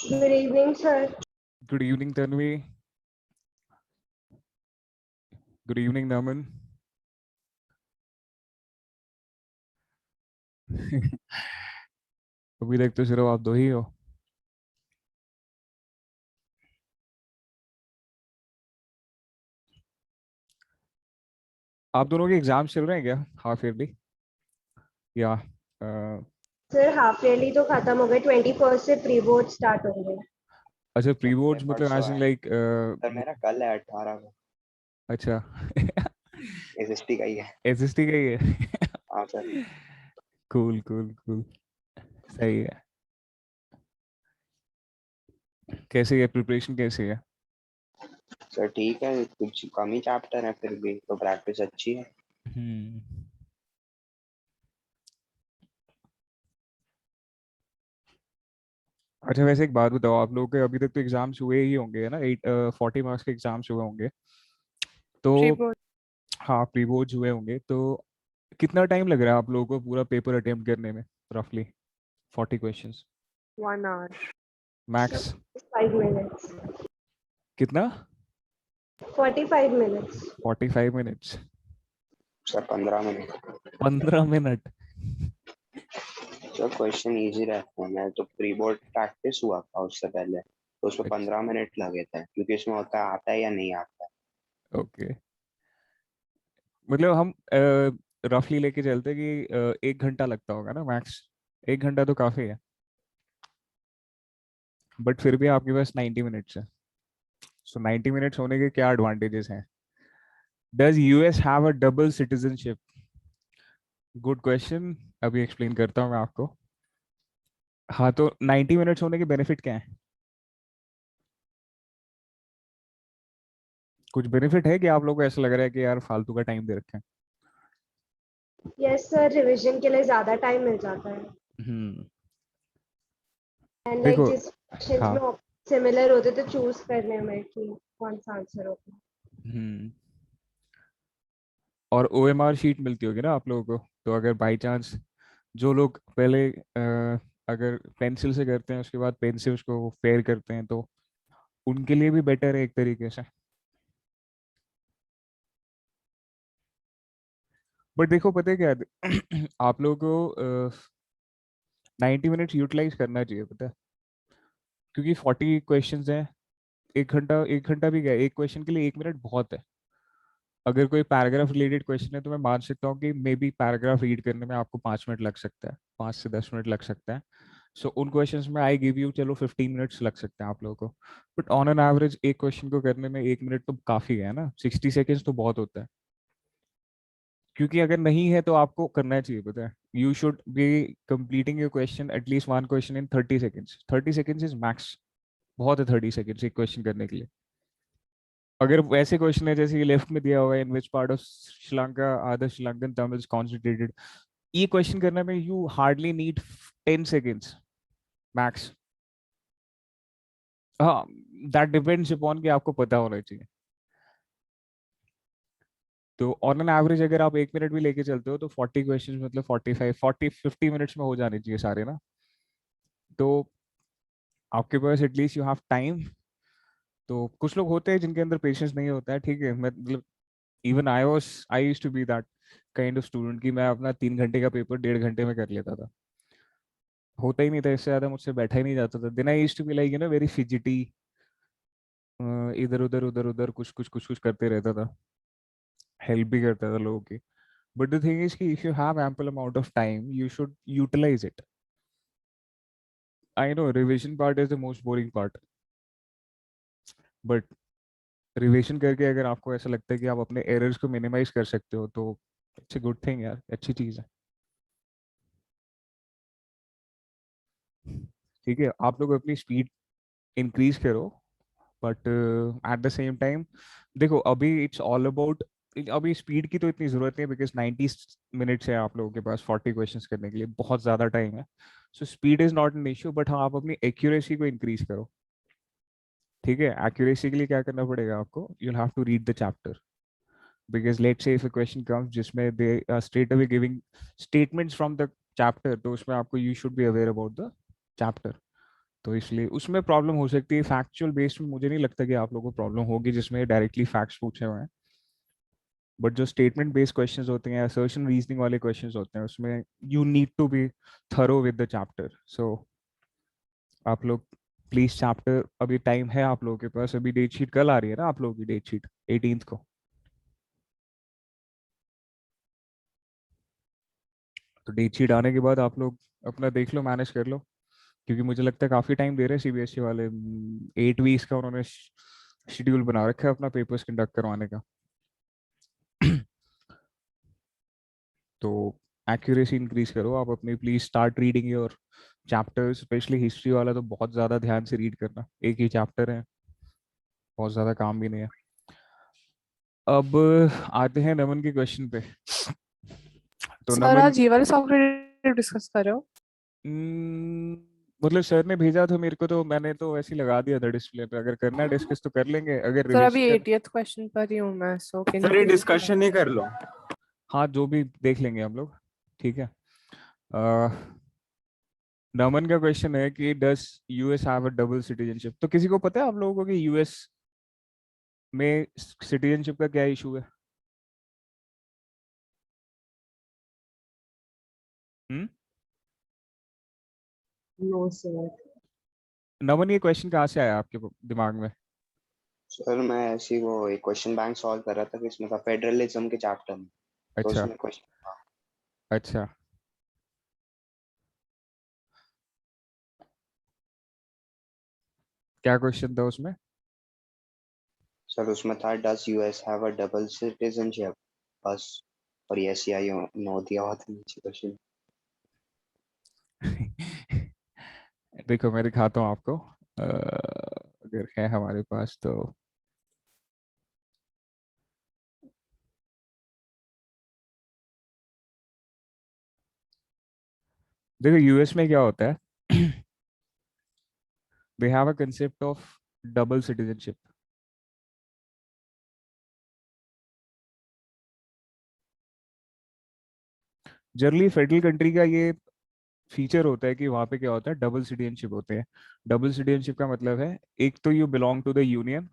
Good evening, sir. Good evening, Tanvi. Good evening, Naman. अभी तक तो सिर्फ आप दो ही हो। आप दोनों के एग्जाम चल रहे हैं क्या, हाफ ईयरली या सर हाफ ईयरली तो खत्म हो गए, 21 से प्री बोर्ड स्टार्ट होंगे। अच्छा, प्री बोर्ड्स मेरा मतलब परसों ऐसे है। लाइक सर मेरा कल है 18 को। अच्छा एसएसटी का ही है। एसएसटी का ही है। हाँ सर। कूल कूल कूल, सही है। कैसी है प्रिपरेशन, कैसी है? सर ठीक है, कुछ कम ही चैप्टर है, फिर भी तो प्रैक्टिस अच्छी है। हम्म। अच्छा, वैसे एक बात बताओ, आप लोगों के अभी तक तो एग्जाम्स हुए ही होंगे, है ना? 40 मार्क्स के एग्जाम्स हुए होंगे तो। प्री-बोर्ड हाँ, प्री बोर्ड्स हुए होंगे तो कितना टाइम लग रहा है आप लोगों को पूरा पेपर अटेम्प्ट करने में, रफली 40 क्वेश्चंस 1 आवर मैक्स? 5 मिनट्स कितना? 45 minutes 45 minutes? Sir 15 minute. 15 minute? Sir question easy रहता है, मैं तो प्री बोर्ड प्रैक्टिस हुआ था उससे पहले, तो उसमें 15 मिनट लगे थे, क्योंकि इसमें होता है आता है या नहीं आता है। ओके, मतलब हम रफली लेके चलते कि 1 घंटा लगता होगा ना मैक्स? 1 घंटा तो काफी है, बट फिर भी आपके पास 90 मिनट्स है। सो 90 मिनट्स होने के क्या एडवांटेजेस हैं? Does US have a double citizenship? Good question, अभी एक्सप्लेन करता हूँ मैं आपको। हाँ, तो 90 मिनट्स होने के बेनिफिट क्या है? कुछ बेनिफिट है कि आप लोगों को ऐसा लग रहा है कि यार फालतू का टाइम दे रखे हैं? यस सर, रिवीजन के लिए ज्यादा टाइम मिल जाता है। हम्म। एंड लाइक देखो, जिस क्वेश्चंस हाँ, में सिमिलर होते तो चूज करने में कि कौन सा आंसर होगा। हम्म, और ओएमआर शीट मिलती होगी ना आप लोगों को, तो अगर बाई चांस जो लोग पहले अगर पेंसिल से करते हैं उसके बाद पेन से उसको फेयर करते हैं, तो उनके लिए भी बेटर है एक तरीके से। बट देखो, पता है क्या है? आप लोगों को 90 मिनट्स यूटिलाइज करना चाहिए, पता है? क्योंकि 40 क्वेश्चंस हैं। 1 घंटा, 1 घंटा भी गया एक क्वेश्चन के लिए, 1 मिनट बहुत है। अगर कोई पैराग्राफ रिलेटेड क्वेश्चन है तो मैं मान सकता हूँ कि मे बी पैराग्राफ रीड करने में आपको 5 मिनट लग सकता है, 5 से 10 मिनट लग सकता है। सो उन क्वेश्चंस में आई गिव यू, चलो 15 मिनट्स लग सकते हैं आप लोगों को। बट ऑन एन एवरेज एक क्वेश्चन को करने में 1 मिनट तो काफी है ना, 60 सेकेंड्स तो बहुत होता है। क्योंकि अगर नहीं है तो आपको करना चाहिए, पता है? You should be completing your question, at least one question in 30 seconds. 30 seconds is max, बहुत है 30 सेकेंड्स एक क्वेश्चन करने के लिए। अगर वैसे क्वेश्चन है जैसे लेफ्ट में दिया हुआ है, in which part of Sri Lanka are the Sri Lankan Tamils concentrated, ये क्वेश्चन करने में you hardly need 10 seconds max. हाँ, दैट डिपेंड्स अपॉन कि आपको पता होना चाहिए। तो ऑन एन एवरेज अगर आप 1 मिनट भी लेके चलते हो तो 40 क्वेश्चन मतलब 50 मिनट्स में हो जाने चाहिए सारे ना। तो आपके पास एटलीस्ट यू हैव टाइम। तो कुछ लोग होते हैं जिनके अंदर पेशेंस नहीं होता है, ठीक है, मैं मतलब even I used to be that kind of student कि मैं अपना 3 घंटे का पेपर 1.5 घंटे में कर लेता था। होता ही नहीं था, इससे ज्यादा मुझसे बैठा ही नहीं जाता था। Then I used to be like very fidgety, इधर उधर उधर उधर कुछ कुछ करते रहता था, हेल्प भी करता था लोगों की। बट द थिंग इज कि if you have ample amount of time you should utilize it. I know revision part is the most boring part, but revision करके अगर आपको ऐसा लगता है कि आप अपने एरर्स को मिनिमाइज कर सकते हो तो इट्स अ गुड थिंग यार, अच्छी चीज है। ठीक है, आप लोग अपनी स्पीड इंक्रीज करो, but at the same time देखो, अभी इट्स ऑल अबाउट, अभी स्पीड की तो इतनी जरूरत नहीं है बिकॉज 90 मिनट्स है आप लोगों के पास 40 क्वेश्चंस करने के लिए, बहुत ज्यादा टाइम है। So speed is not an issue, but हाँ, आप अपनी एक्यूरेसी को इंक्रीज करो। ठीक है, एक्यूरेसी के लिए क्या करना पड़ेगा आपको? you'll have to read the chapter, because let's say if a question comes जिसमें they are straight away giving statements from the chapter, तो उसमें आपको you should be aware about the chapter. तो इसलिए उसमें प्रॉब्लम हो सकती है। फैक्चुअल बेस्ड में मुझे नहीं लगता कि आप लोगों को प्रॉब्लम होगी जिसमें डायरेक्टली फैक्ट्स पूछे हुए हैं, बट जो स्टेटमेंट बेस्ड क्वेश्चंस होते हैं, असर्शन रीजनिंग वाले क्वेश्चंस होते हैं, उसमें you need to be thorough with the chapter. So आप लोग प्लीज चैप्टर, अभी टाइम है आप लोगों के पास, अभी डेट शीट कल आ रही है ना आप लोगों की, डेट शीट 18th को। तो डेट शीट आने के बाद आप लोग अपना देख लो, मैनेज कर लो, क्योंकि मुझे लगता है काफी टाइम दे रहे हैं सीबीएसई वाले। 8 वीक्स का उन्होंने शेड्यूल बना रखा है अपना पेपर्स कंडक्ट करवाने का। तो एक्यूरेसी इंक्रीज करो आप अपनी, please start reading your chapters, specially history वाला तो बहुत ज्यादा ध्यान से रीड करना, एक ही चैप्टर है, बहुत ज्यादा काम भी नहीं है। अब आते हैं नमन के क्वेश्चन पे। तो सर नमन, आज ये वाले सॉफ्टवेयर डिस्कस कर रहे हो? मतलब सर ने भेजा था मेरे को, तो मैंने तो वैसे ही लगा दिया था डिस्प्ले पे। अगर करना है डिस्कस तो कर लेंगे, अगर सर अभी रिविजन 80th क्वेश्चन पर ही हूँ मैं, सो कैन सर ये डिस्कशन ही कर लो। हाँ जो भी देख लेंगे हम लोग, ठीक है। नमन का क्वेश्चन है कि does US have a double citizenship. तो किसी को पता है आप लोगों को कि यूएस में सिटीजनशिप का क्या इशू है? हम्म, नो सर। नमन ये क्वेश्चन कहाँ से आया आपके दिमाग में? सर मैं ऐसी वो एक क्वेश्चन बैंक सॉल्व कर रहा था कि इसमें था फेडरलिज्म के चैप्टर में, तो अच्छा उसमें क्वेश्चन था। अच्छा, क्या क्वेश्चन था उसमें? सर उसमें था does US have a double citizenship, बस। और यस या नो दिया हुआ था नीचे क्वेश्चन। देखो मैं दिखाता हूँ आपको, अगर है हमारे पास तो। देखो यूएस में क्या होता है, they have a concept of double citizenship. Generally federal country का ये फीचर होता है कि वहां पे क्या होता है, डबल सिटीजनशिप होते हैं। डबल सिटीजनशिप का मतलब है, एक तो you belong to the union,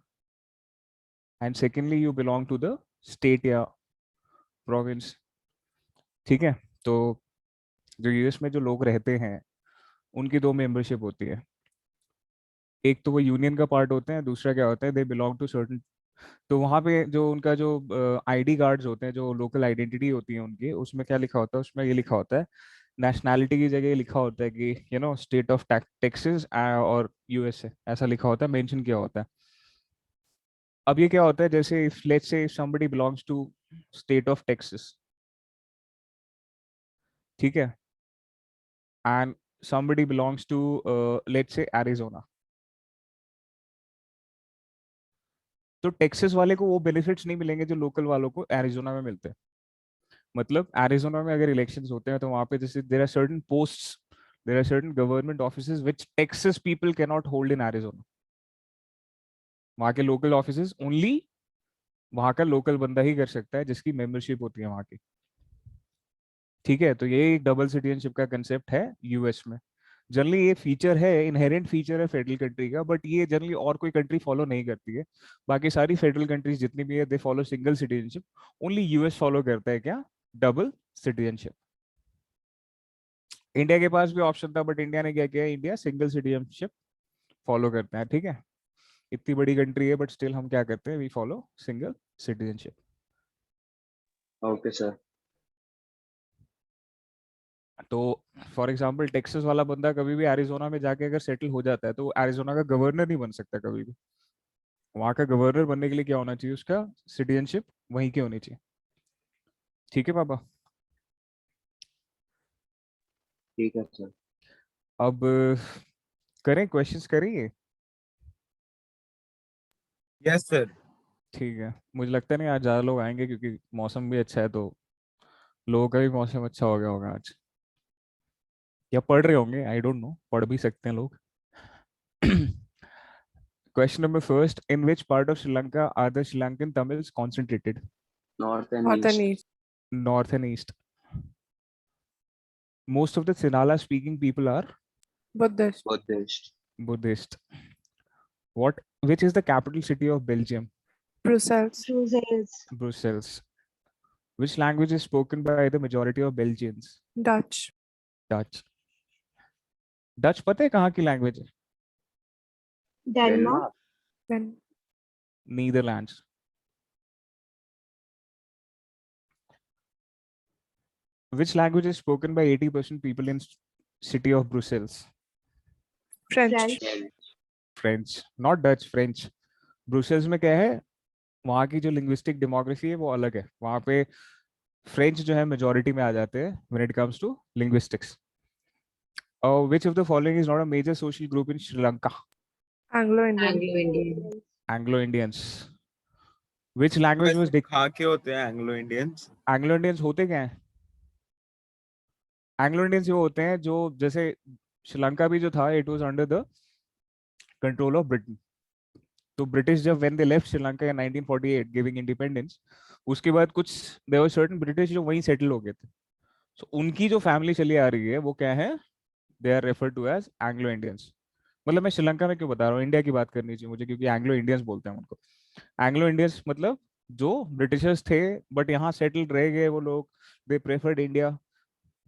and secondly you belong to the state या प्रोविंस, ठीक है। तो जो यूएस में जो लोग रहते हैं, उनकी दो मेंबरशिप होती है। एक तो वो यूनियन का पार्ट होते हैं, दूसरा क्या होता है, दे बिलोंग टू सर्टन। तो वहाँ पे जो उनका जो आईडी कार्ड्स होते हैं, जो लोकल आइडेंटिटी होती है उनकी, उसमें क्या लिखा होता है, उसमें ये लिखा होता है, नेशनैलिटी की जगह ये लिखा होता है कि स्टेट ऑफ टेक्सास और यूएसए, ऐसा लिखा होता है, मेंशन किया होता है। अब ये क्या होता है, जैसे if let's say somebody belongs to state of Texas, ठीक है, and somebody belongs to let's say Arizona, तो टेक्सास वाले को वो बेनिफिट्स नहीं मिलेंगे जो लोकल वालों को एरिजोना में मिलते हैं। मतलब एरिजोना में अगर इलेक्शंस होते हैं तो वहां पे जैसे there are certain posts, there are certain government offices which Texas people can not hold in Arizona. वहाँ के लोकल ऑफिसेज ओनली वहाँ का लोकल बंदा ही कर सकता है जिसकी मेंबरशिप होती है वहाँ की, ठीक है। तो ये एक डबल सिटीजनशिप का कंसेप्ट है यूएस में। जनरली ये फीचर है, इनहेरेंट फीचर है फेडरल कंट्री का, बट ये जनरली और कोई कंट्री फॉलो नहीं करती है। बाकी सारी फेडरल कंट्रीज जितनी भी है, they follow single citizenship. Only US follow करता है क्या, डबल सिटीजनशिप। इंडिया के पास भी ऑप्शन था, बट इंडिया ने क्या किया, इंडिया सिंगल सिटीजनशिप फॉलो करता है, ठीक है। इतनी बड़ी कंट्री है बट स्टिल हम क्या करते हैं, we follow single citizenship. Okay sir. तो फॉर एग्जांपल टेक्सास वाला बंदा कभी भी एरिजोना में जाके अगर सेटल हो जाता है तो एरिजोना का गवर्नर नहीं बन सकता कभी भी। वहां का गवर्नर बनने के लिए क्या होना चाहिए, उसका सिटीजनशिप वहीं की होनी चाहिए, ठीक है पापा। ठीक है सर। अब करें क्वेश्चंस करेंगे, यस सर। ठीक है। मुझे लगता नहीं आज ज्यादा लोग आएंगे क्योंकि मौसम भी अच्छा है, तो लोगों का भी मौसम अच्छा हो गया होगा आज, या पढ़ रहे होंगे, आई डोंट नो, पढ़ भी सकते हैं लोग। Question number first, in which part of Sri Lanka are the Sri Lankan Tamils concentrated? North and north and east. East. North and east. Most of the Sinhala speaking people are Buddhist. Buddhist. Buddhist. Which is the capital city of Belgium? Brussels. Brussels. Brussels. Which language is spoken by the majority of Belgians? Dutch. Dutch. Dutch पता है कहाँ की language है? Denmark. Then Netherlands. Which language is spoken by 80% people in city of Brussels? French. French. French. Not Dutch, French. Brussels में क्या है? वहाँ की जो linguistic demography है वो अलग है. वहाँ पे French जो है majority में आ जाते हैं when it comes to linguistics. Which of the following is not a major social group in Sri Lanka? Anglo-Indian. Anglo-Indian. Anglo-Indians. Which language was कहाँ के होते हैं एंग्लो इंडियंस? Anglo-Indians होते क्या हैं? Anglo-Indians वो होते हैं जो जैसे श्रीलंका भी जो था it was under the control of Britain. तो ब्रिटिश जब when they left Sri Lanka in 1948 giving independence, उसके बाद कुछ there were certain British जो वहीं सेटल हो गए थे. So उनकी जो फैमिली चली आ रही है वो क्या है? They are referred to as Anglo-Indians. मतलब मैं श्रीलंका में क्यों बता रहा हूँ, इंडिया की बात करनी चाहिए मुझे क्योंकि एंग्लो इंडियंस बोलते हैं उनको. एंग्लो इंडियंस मतलब जो ब्रिटिशर्स थे बट यहाँ सेटल्ड रह गए वो लोग, they preferred India,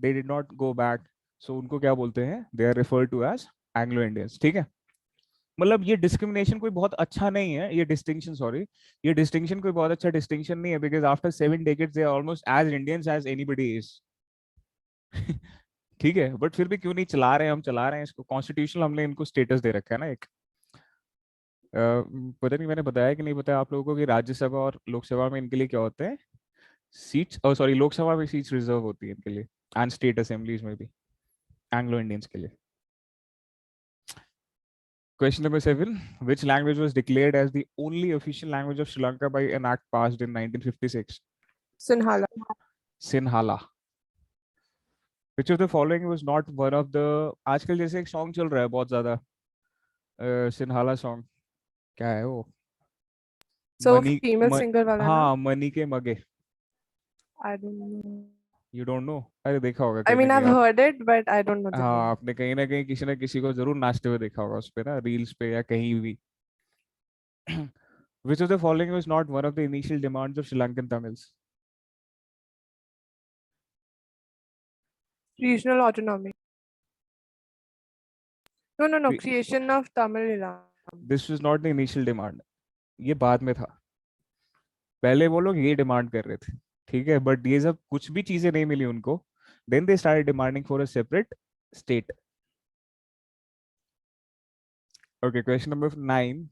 they did not go back, so उनको क्या बोलते हैं? They are referred to as Anglo Indians. ठीक है, मतलब ये डिस्क्रिमिनेशन कोई बहुत अच्छा नहीं है, ये डिस्टिंक्शन, सॉरी, ये डिस्टिंक्शन कोई बहुत अच्छा डिस्टिंक्शन नहीं है, because after 7 decades they are almost as Indians as anybody is. ठीक है, बट फिर भी क्यों नहीं चला रहे हैं, हम चला रहे हैं इसको. कॉन्स्टिट्यूशनल हमने इनको स्टेटस दे रखा है ना एक. पता नहीं मैंने बताया कि नहीं बताया आप लोगों को कि राज्यसभा और लोकसभा में इनके लिए क्या होते हैं? सीट्स, और सॉरी लोकसभा में सीट्स रिजर्व होती है इनके लिए, एंड स्टेट असेंबलीज में भी एंग्लो इंडियंस के लिए. Question number 7. Which language was declared as the only official language of Sri Lanka by an act passed in 1956? Sinhala. Sinhala. Which of the following was not one of the, आजकल जैसे एक song चल रहा है बहुत ज्यादा, Sinhala song, क्या है वो? So मनी, female singer वाला ना? हाँ, मनी के मगे. I don't know. You don't know? अरे देखा होगा I कहीं mean ना I've कहीं heard it but I don't know the हाँ, name. आपने कहीं ना कहीं किसी ना किसी को जरूर नाचते हुए देखा होगा उस पे ना, रील्स पे या कहीं भी. Which of the following was not one of the initial demands of Sri Lankan Tamils? Regional autonomy. No. Re- Creation of Tamil Eelam. This was not the initial demand. ये बाद में था. पहले वो लोग ये डिमांड कर रहे थे, ठीक है, बट ये सब कुछ भी चीजें नहीं मिली उनको. Then they started demanding for a separate state. Okay, question number 9.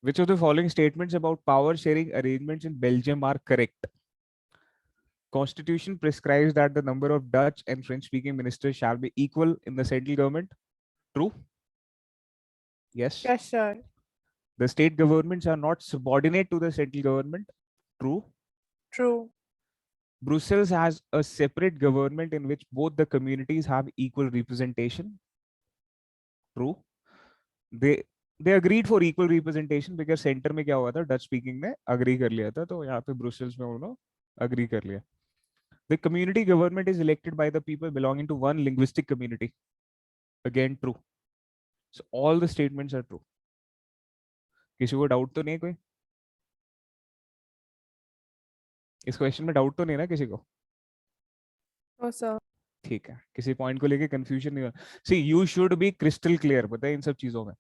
Which of the following statements about power sharing arrangements in Belgium are correct? Constitution prescribes that the number of Dutch and French speaking ministers shall be equal in the central government. True? Yes. Yes, sir. The state governments are not subordinate to the central government. True. True. Brussels has a separate government in which both the communities have equal representation. True. They agreed for equal representation because center में क्या हुआ था, Dutch speaking ने agree कर लिया था, तो यहाँ पे ब्रुसेल्स में उन्होंने अग्री कर लिया. The community government is elected by the people belonging to one linguistic community. Again, true. So all the statements are true. किसी को डाउट तो नहीं है कोई? इस क्वेश्चन में डाउट तो नहीं है ना किसी को? No, sir. ठीक है, किसी पॉइंट को लेके कंफ्यूजन नहीं हो. See you should be crystal clear, पता है इन सब चीजों में.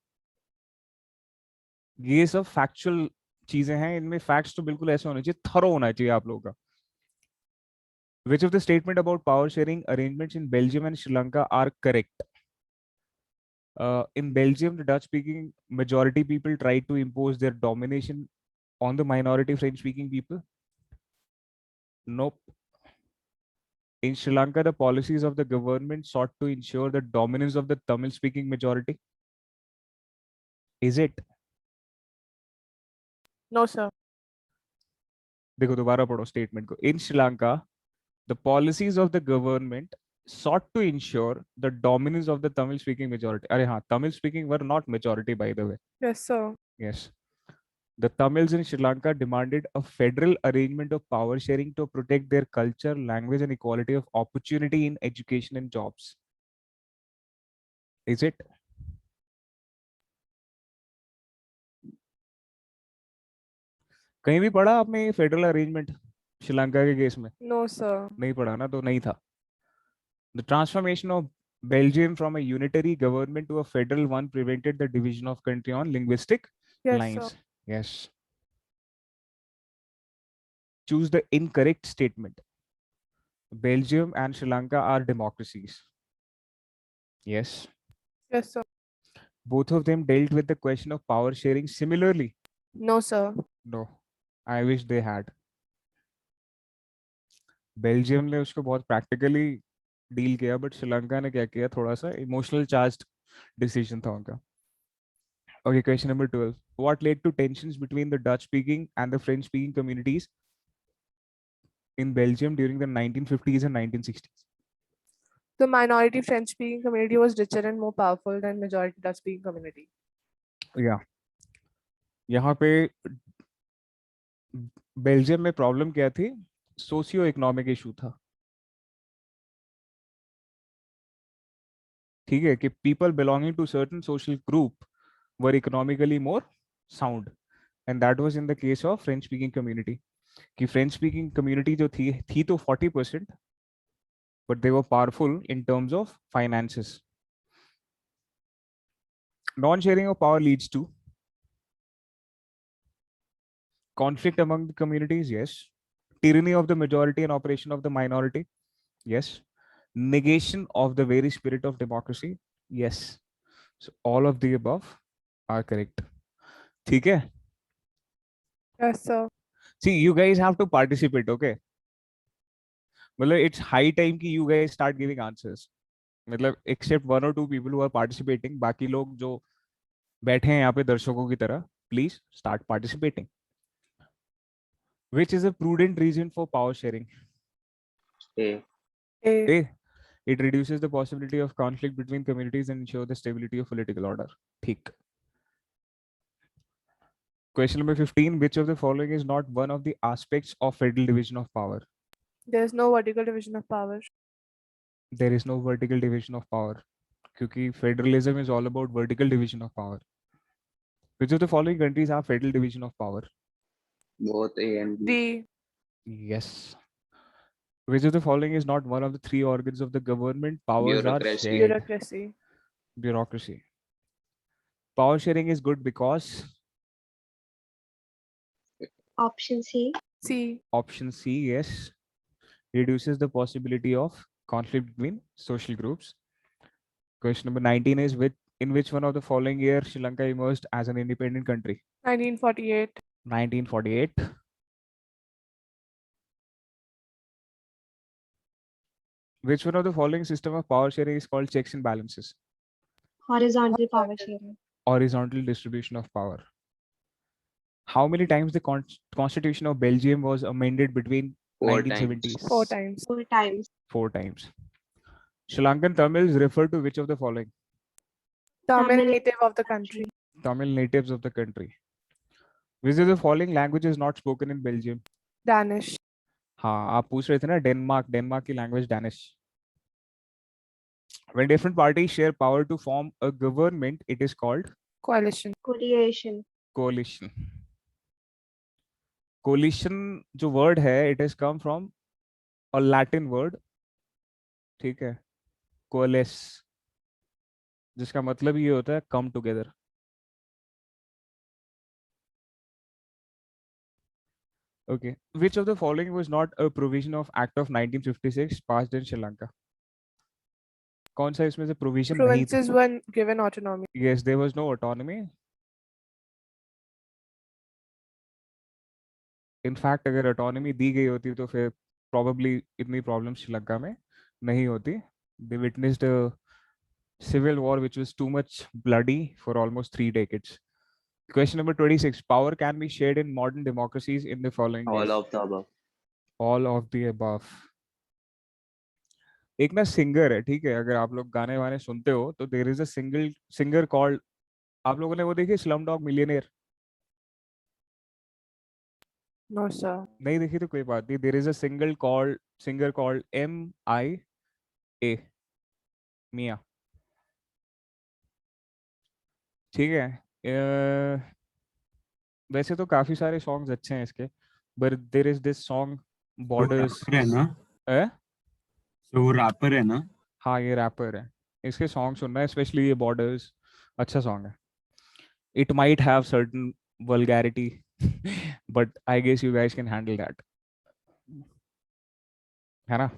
ये सब फैक्चुअल चीजें हैं, इनमें फैक्ट्स तो बिल्कुल ऐसे होने चाहिए, थरो होना चाहिए आप लोगों का. Which of the statement about power sharing arrangements in Belgium and Sri Lanka are correct? In Belgium, the Dutch-speaking majority people tried to impose their domination on the minority French-speaking people. Nope. In Sri Lanka, the policies of the government sought to ensure the dominance of the Tamil-speaking majority. Is it? No, sir. देखो दोबारा पढ़ो statement को. In Sri Lanka, the policies of the government sought to ensure the dominance of the Tamil speaking majority. अरे हाँ, Tamil speaking were not majority by the way. Yes, sir. Yes. The Tamils in Sri Lanka demanded a federal arrangement of power sharing to protect their culture, language, and equality of opportunity in education and jobs. Is it? कहीं भी पढ़ा आपने federal arrangement Sri Lanka के case में? No, sir. नहीं पढ़ा ना, तो नहीं था. The transformation of Belgium from a unitary government to a federal one prevented the division of country on linguistic Yes, lines. sir. Yes. Choose the incorrect statement. Belgium and Sri Lanka are democracies. Yes. Yes, sir. Both of them dealt with the question of power sharing similarly. No, sir. No. I wish they had. Belgium ने उसको बहुत practically deal किया, but Sri Lanka ने क्या किया, थोड़ा सा emotional charged decision था उनका. Okay, question number 12. What led to tensions between the Dutch speaking and the French speaking communities in Belgium during the 1950s and 1960s? The minority French-speaking community was richer and more powerful than majority Dutch-speaking community. Yeah. यहाँ पे Belgium में problem क्या थी? Socio economic issue था. ठीक है, कि people belonging to certain social group were economically more sound, and that was in the case of French speaking community. कि फ्रेंच स्पीकिंग कम्युनिटी जो थी तो 40%, but they were powerful in terms of finances. Non-sharing of power leads to conflict among the communities, yes. Tyranny of the majority and operation of the minority, yes. Negation of the very spirit of democracy, yes. So all of the above are correct. ठीक है? Yes, sir. See, you guys have to participate, okay? मतलब it's high time कि you guys start giving answers. मतलब except 1 or 2 people who are participating, बाकी लोग जो बैठे हैं यहाँ पे दर्शकों की तरह, please start participating. Which is a prudent reason for power sharing? A. A. A. It reduces the possibility of conflict between communities and ensure the stability of political order. ठीक. Question number 15. Which of the following is not one of the aspects of federal division of power? There is no vertical division of power. There is no vertical division of power. क्योंकि federalism is all about vertical division of power. Which of the following countries have federal division of power? Both A and B. D. Yes. Which of the following is not one of the 3 organs of the government? Powers are Bureaucracy. shared. Bureaucracy. Bureaucracy. Power sharing is good because Option C. C. option C, yes, reduces the possibility of conflict between social groups. Question number 19 is in which one of the following year Sri Lanka emerged as an independent country? 1948. 1948. Which one of the following system of power sharing is called checks and balances? Horizontal power Horizontal. sharing. Horizontal distribution of power. How many times the Constitution of Belgium was amended between 4 times. 1970s? 4 times. 4 times. 4 times. Sri Lankan Tamils refer to which of the following? Tamil Tamil native of the country. Tamil natives of the country. Which of the following language is not spoken in Belgium? Danish. हाँ, आप पूछ रहे थे ना Denmark की language Danish. When different parties share power to form a government, it is called Coalition. Coalition. coalition. Coalition जो word है, it has come from a Latin word, ठीक है, coalesce, जिसका मतलब ये होता है come together. Okay. Which of the following was not a provision of Act of 1956 passed in Sri Lanka? कौन सा इसमें से provision नहीं था? Provinces were given autonomy. Yes, there was no autonomy. In fact, अगर autonomy दी गई होती तो फिर probably इतनी problem श्रीलंका में नहीं होती. They witnessed a civil war which was too much bloody for almost 3 decades. Question number 26. Power can be shared in modern democracies in the following All ways. of the above. All of the above. एक ना singer है, ठीक है, अगर आप लोग गाने वाने सुनते हो तो there is a singer called, आप लोगों ने वो देखी Slumdog Millionaire? No, sir. नहीं देखी तो कोई बात नहीं. There is a singer called MIA, Mia, ठीक है. वैसे तो काफी सारे सॉन्ग्स अच्छे हैं इसके, but there is this song Borders. Rapper है ना? है? तो वो रैपर है ना? हाँ ये रैपर है, इसके सॉन्ग सुनना है, स्पेशली ये बॉर्डर्स, अच्छा सॉन्ग है। It might have certain vulgarity but I guess you guys can handle that, है ना?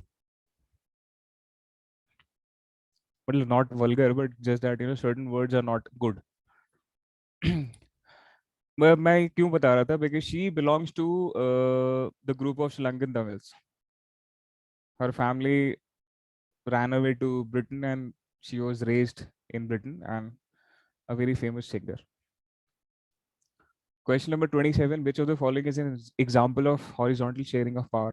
मतलब not vulgar but just that certain words are not good. मैं क्यों बता रहा था, because she belongs to the group of Sri Lankan Tamils. हर family ran away to Britain and she was raised in Britain and a very famous singer. Question number 27. Which of the following is an example of horizontal sharing of power?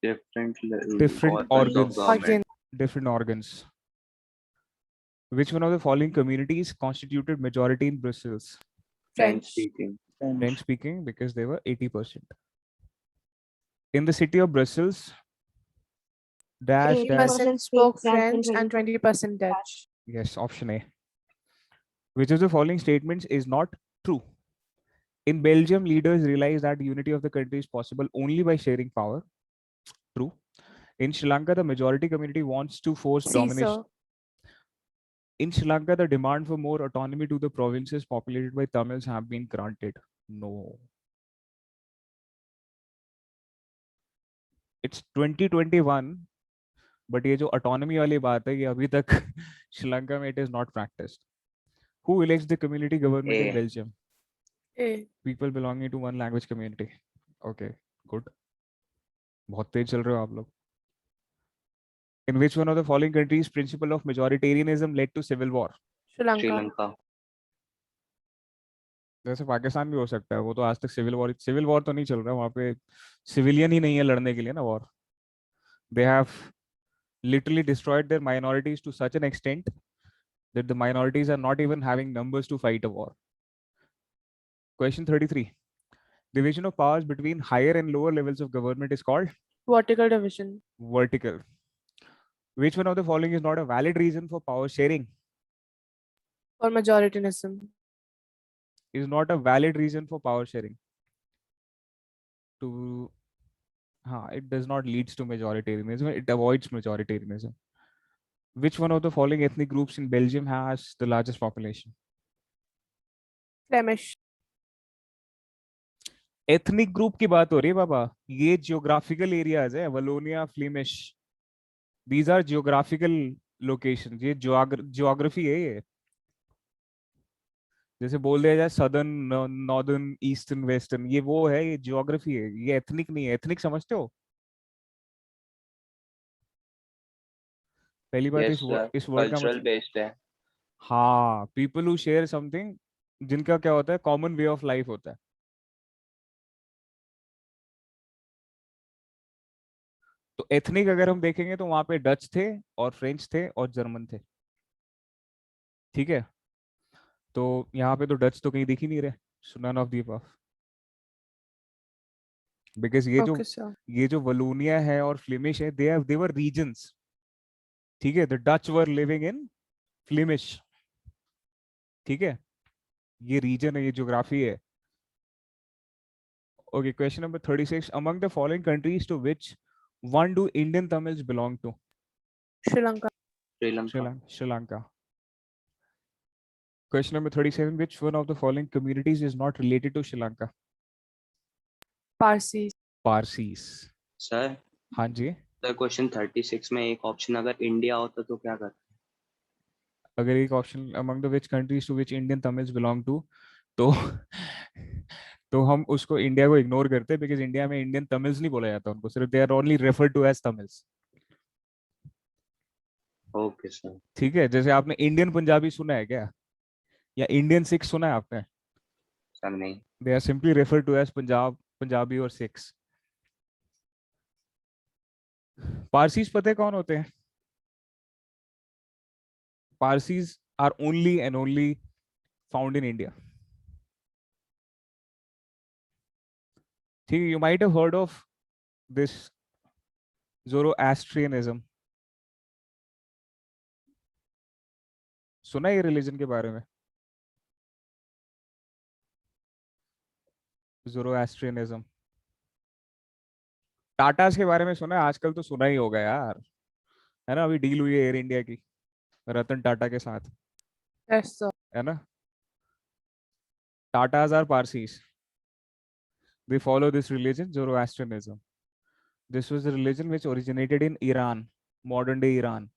Different Different organs of organs. government. Again, Different organs. Which one of the following communities constituted majority in Brussels? French French. speaking. French speaking, because they were 80%. In the city of Brussels, dash dash. 80% spoke French and 20% Dutch. Yes, option A. Which of the following statements is not true? In Belgium, leaders realized that unity of the country is possible only by sharing power. True. In Sri Lanka, the majority community wants to force See, domination. sir. In Sri Lanka, the demand for more autonomy to the provinces populated by Tamils have been granted. No. It's 2021, but ये जो autonomy वाली बात है, ये अभी तक श्रीलंका में it is not practiced. Who elects the community government in A. Belgium? A. People belonging to one language community. Okay, good. बहुत तेज चल रहे हो आप लोग. In which one of the following countries principle of majoritarianism led to civil war? Sri Sri Lanka. Lanka. जैसे पाकिस्तान भी हो सकता है, वो तो आज तक सिविल वॉर तो नहीं चल रहा वहाँ पे, सिविलियन ही नहीं है लड़ने के लिए ना war. They have literally destroyed their minorities to such an extent that the minorities are not even having numbers to fight a war. Question 33. Division of powers between higher and lower levels of government is called Vertical division. vertical. Which one of the following is not a valid reason for power sharing? Or majoritarianism. Is not a valid reason for power sharing. To it does not leads to majoritarianism, it avoids majoritarianism. Which one of the following ethnic groups in Belgium has the largest population? Flemish. Ethnic group की बात हो रही है बाबा, ये geographical areas है, Wallonia, Flemish, these are geographical location, ये geography है ये. जैसे बोल दिया जाए सदर्न, नॉर्दर्न, ईस्टर्न, वेस्टर्न, ये वो है, ये जियोग्राफी है, ये एथनिक नहीं है. एथनिक समझते हो? पहली बात Yes, sir. इस वर्ड का Cultural मतलब, based है. हाँ, पीपल हु शेयर समथिंग, जिनका क्या होता है, कॉमन वे ऑफ लाइफ होता है. तो एथनिक अगर हम देखेंगे तो वहां पे डच थे और फ्रेंच थे और जर्मन थे. ठीक है, तो यहाँ पे तो डच तो कहीं दिख ही नहीं रहे. So none of the above, because Okay, sir. ये जो वलोनिया है और फ्लेमिश है, दे वर रीजन्स. ठीक है, the Dutch were living in Flemish. ठीक है, ये रीजन है, ये ज्योग्राफी है. Okay, question number 36. Among the following countries to which one do Indian Tamils belong to? Sri Lanka. Sri Lanka. Sri Lanka. Question number 37. Which one of the following communities is not related to Sri Lanka? Parsis. Parsis. Sir, हाँ जी. Sir question 36 में एक option अगर India होता तो क्या करते? अगर एक option among the which countries to which Indian Tamils belong to, तो तो हम उसको इंडिया को इग्नोर करते हैं, बिकॉज इंडिया में इंडियन तमिल्स नहीं बोला जाता उनको, सिर्फ they are only referred to as Tamils. Okay sir. ठीक है, जैसे आपने इंडियन पंजाबी सुना है क्या, या इंडियन सिख सुना है आपने? सर नहीं. They are simply referred to as Punjabi और सिख्स. पारसीज पता है कौन होते हैं? Parsis are only and only found in India. ठीक है, you might have heard of this Zoroastrianism. सुना है ये रिलीजन के बारे में? ज़ोरोएस्ट्रियनिज्म। टाटास के बारे में सुना है? आजकल तो सुना ही होगा यार, है ना? अभी डील हुई है एयर इंडिया की रतन टाटा के साथ, Yes, sir. है ना? Tatas are Parsis, they follow this religion, Zoroastrianism. This was a religion which originated in Iran, modern day Iran.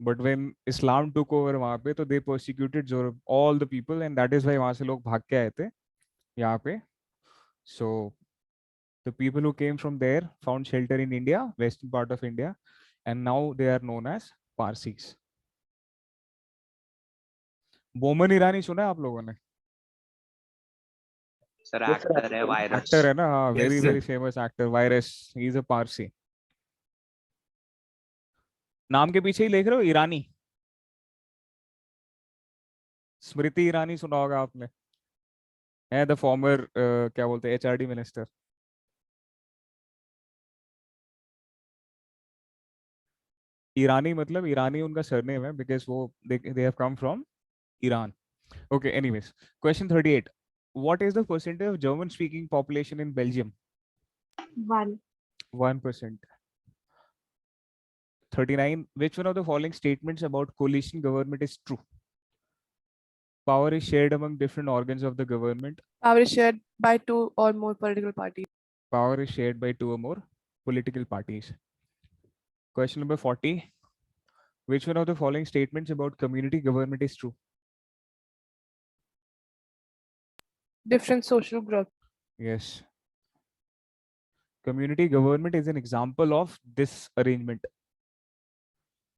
But when Islam took over वहाँ पे, तो they persecuted all the people, and that is why वहाँ से लोग भाग के आए थे यहाँ पे. So the people who came from there found shelter in India, western part of India, and now they are known as Parsis. Boman Irani सुना है आप लोगों ने? सर एक्टर है वायरस। एक्टर है ना, हाँ, Yes, very sir. Very famous actor virus, he is a Parsi. नाम के पीछे ही लिख रहे हो ईरानी. स्मृति ईरानी सुना होगा आपने, है द फॉर्मर क्या बोलते हैं एचआरडी मिनिस्टर. ईरानी मतलब ईरानी उनका सरनेम है, बिकॉज वो they have come from Iran. Okay, anyways, question 38. What is the percentage of German speaking population in Belgium? 1. 1%. 39. Which one of the following statements about coalition government is true? Power is shared among different organs of the government. Power is shared by 2 or more political parties. Power is shared by 2 or more political parties. Question number 40. Which one of the following statements about community government is true? Different social groups. Yes. Community government is an example of this arrangement.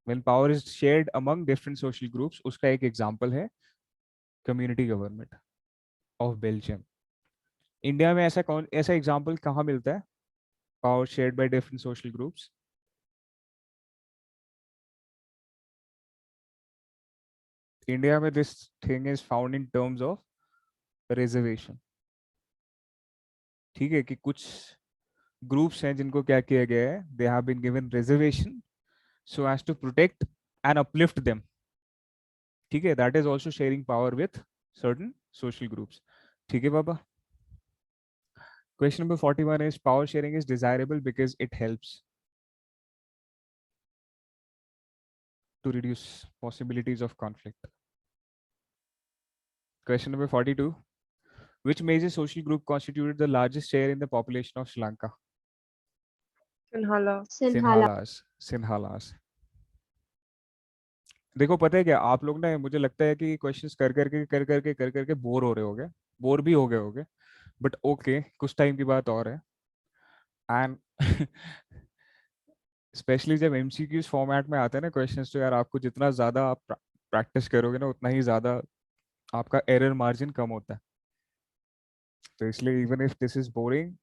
When power is shared among different social groups, उसका एक example है community government of Belgium. India में ऐसा example कहाँ मिलता है? Power shared by different social groups. India में this thing is found in terms of reservation. ठीक है, कि कुछ ग्रुप्स हैं जिनको क्या किया गया है, they have been given reservation so as to protect and uplift them. ठीक है, that is also sharing power with certain social groups. ठीक है बाबा. Question number 41 is power sharing is desirable because it helps to reduce possibilities of conflict. Question number 42. Which major social group constituted the largest share in the population of Sri Lanka? Sinhala. Sinhala. Sinhalas. देखो पता है क्या, आप लोग ना, मुझे लगता है कि क्वेश्चंस कर करके बोर हो रहे होगे, बोर भी हो गए होगे, बट ओके, कुछ टाइम की बात और है. एंड स्पेशली जब एमसीक्यूज फॉर्मेट में आते हैं ना क्वेश्चंस, तो यार आपको जितना ज्यादा आप प्रैक्टिस करोगे ना, उतना ही ज्यादा आपका एरर मार्जिन कम होता है. तो इसलिए even if this is boring,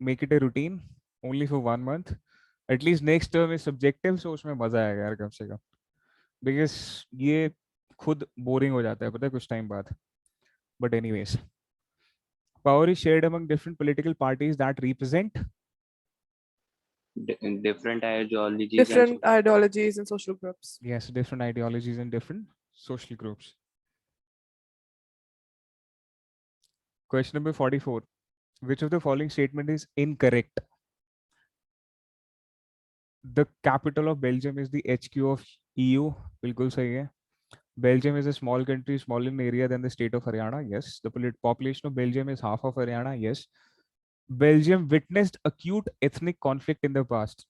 make it a routine only for 1 month. At least next term is subjective, so उसमें मजा आएगा यार कम से कम, बिकॉज ये खुद बोरिंग हो जाता है पता है कुछ टाइम बाद. But anyways, power is shared among different political parties that represent Different ideologies Different ideologies and social groups. yes, different ideologies and different social groups. Question number 44. Which of the following statement is incorrect? The capital of Belgium is the HQ of EU. बिल्कुल सही है. Belgium is a small country, small in area than the state of Haryana. Yes. The population of Belgium is half of Haryana. Yes. Belgium witnessed acute ethnic conflict in the past.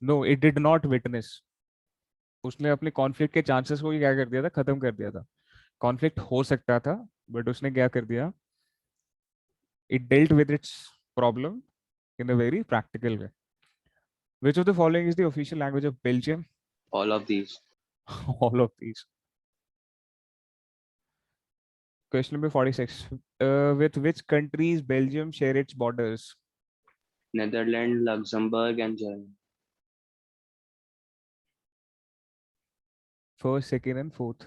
No, it did not witness. उसने अपने conflict के chances को ही क्या कर दिया था, खत्म कर दिया था. कॉन्फ्लिक्ट हो सकता था, बट उसने क्या कर दिया, it dealt with its problem in a very practical way. Which of the following is the official language of Belgium? all of these. All of these. Question number 46. With which countries Belgium share its borders? Netherlands, Luxembourg, and Germany. First, second, and fourth.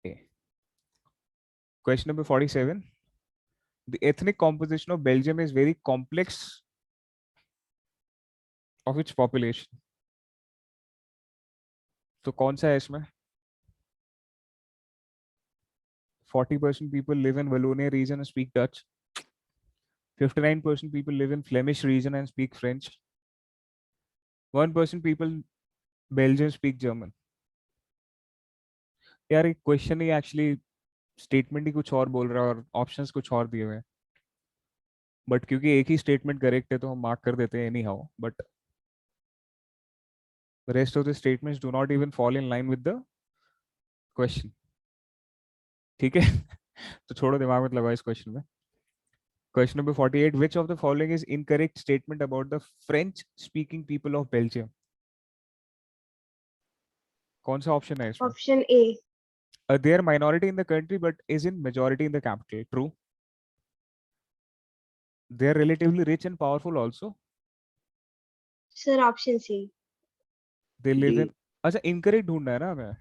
Okay. Question number 47. The ethnic composition of Belgium is very complex of its population. तो कौन सा है इसमें? 40% people live in Wallonia region and speak Dutch. 59% people live in Flemish region and speak French. 1% people Belgium speak German. यार एक question ही actually statement ही कुछ और बोल रहा है और ऑप्शंस कुछ और दिए हुए हैं, बट क्योंकि एक ही स्टेटमेंट करेक्ट है तो हम मार्क कर देते हैं any how, but rest of the statements do not even fall in line with the question. ठीक है. तो छोड़ो, दिमाग मत लगाओ इस क्वेश्चन में. Question number 48. Which of the following is incorrect statement about the French speaking people of Belgium? कौन सा ऑप्शन है इसमें? Option A. They are minority in the country but is in majority in the capital. True. They are relatively rich and powerful also. Sir, option C. They live D. in. अच्छा, incorrect ढूंढना है ना हमें.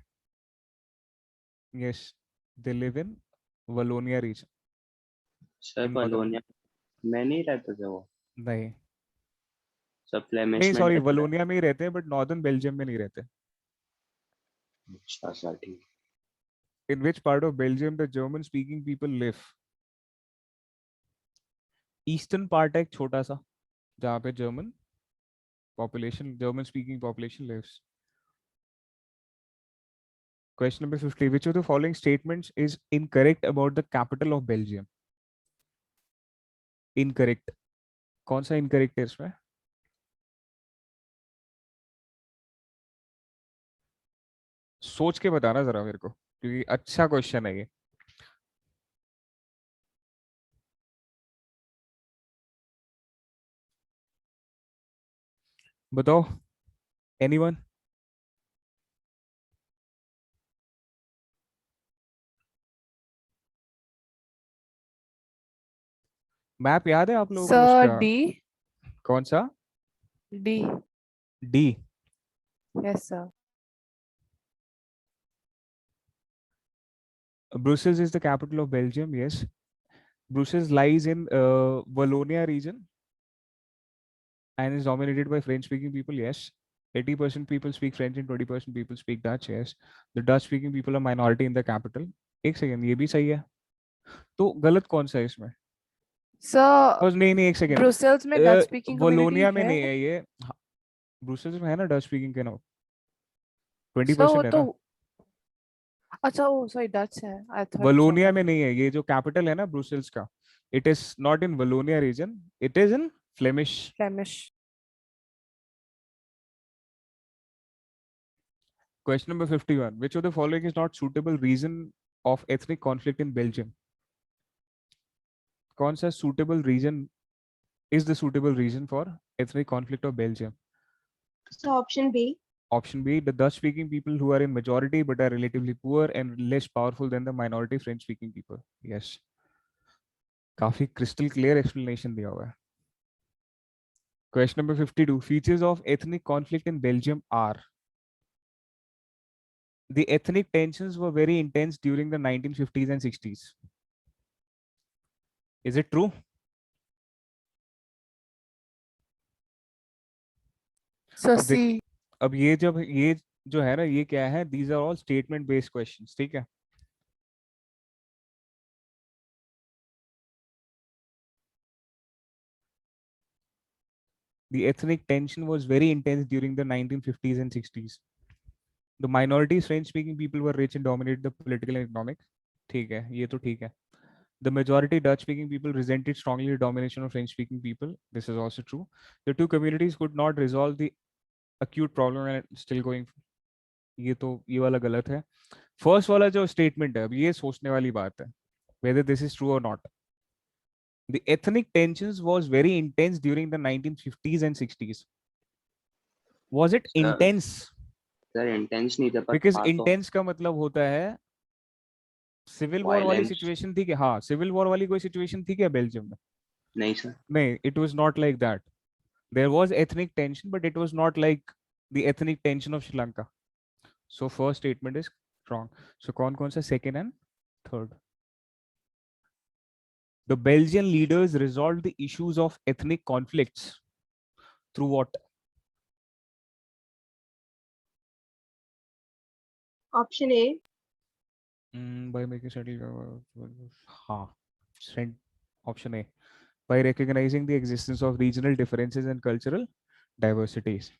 Yes, they live in Wallonia region. Sir In northern. वलोनिया में नहीं रहते थे वो, नहीं सब फ्लेमिश नहीं में सॉरी, रहते थे। वलोनिया में ही रहते हैं बट नॉर्दर्न बेल्जियम में नहीं रहते. अच्छा सर ठीक। In which part of Belgium the German speaking people live? Eastern part है एक छोटा सा जहाँ पे German speaking population lives. Question number 50. Which of the following statements is incorrect about the capital of Belgium? Incorrect. कौन सा incorrect है इसमें? सोच के बताना जरा मेरे को, क्योंकि अच्छा क्वेश्चन है ये. बताओ. Anyone? मैप याद है आप लोगों को Sir, उसका? D. कौन सा? D. D. Yes, sir. Brussels is the capital of Belgium. Yes. Brussels lies in Wallonia region and is dominated by French-speaking people. Yes. 80% people speak French and 20% people speak Dutch. Yes. The Dutch-speaking people are minority in the capital. एक second, ये भी सही है. तो गलत कौन सा है इसमें? Sir, नहीं नहीं, एक सेकेंड. ब्रुसेल्स में डच स्पीकिंग कम्युनिटी वलोनिया में है? नहीं है ये. ब्रुसेल्स में है ना डच स्पीकिंग के नाउ. Sir, 20% वो है तो ना. अच्छा, ओ सॉरी, डच है. I thought वलोनिया German. में नहीं है. ये जो कैपिटल है ना ब्रुसेल्स का, it is not in Wallonia region, it is in Flemish. Flemish. Question number 51. Which of the following is not suitable reason of ethnic conflict in Belgium? कौन सा suitable reason is the suitable reason for ethnic conflict of Belgium? So option B. Option B, the Dutch-speaking people who are in majority but are relatively poor and less powerful than the minority French-speaking people. Yes. काफी crystal clear explanation दिया हुआ है. Question number 52. Features of ethnic conflict in Belgium are: the ethnic tensions were very intense during the 1950s and 60s. Is it true? So अब C. अब ये जो है ना, ये क्या है? These are all statement based questions. ठीक है. The ethnic tension was very intense during the 1950s and 60s. The minorities French speaking people were rich and dominated the political and economic. ठीक है, ये तो ठीक है. The majority Dutch speaking people resented strongly the domination of French speaking people. This is also true. The two communities could not resolve the acute problem and still going. ये वाला गलत है. फर्स्ट वाला जो स्टेटमेंट है, अब ये सोचने वाली बात है whether this is true or not. The ethnic tensions was very intense during the 1950s and 60s. Was it intense? Sir intense नहीं था पर Because था तो intense का मतलब होता है सिविल वॉर वाली Violence. सिचुएशन थी क्या? हाँ, सिविल वॉर वाली कोई सिचुएशन थी क्या बेल्जियम में? नहीं सर। नहीं, it was not like that. There was ethnic tension, but it was not like the ethnic tension of Sri Lanka. So first statement is wrong. So कौन सा second and third? The Belgian leaders resolved the issues of ethnic conflicts through what? Option A. By making settle. हाँ. Send option A. By recognizing the existence of regional differences and cultural diversities.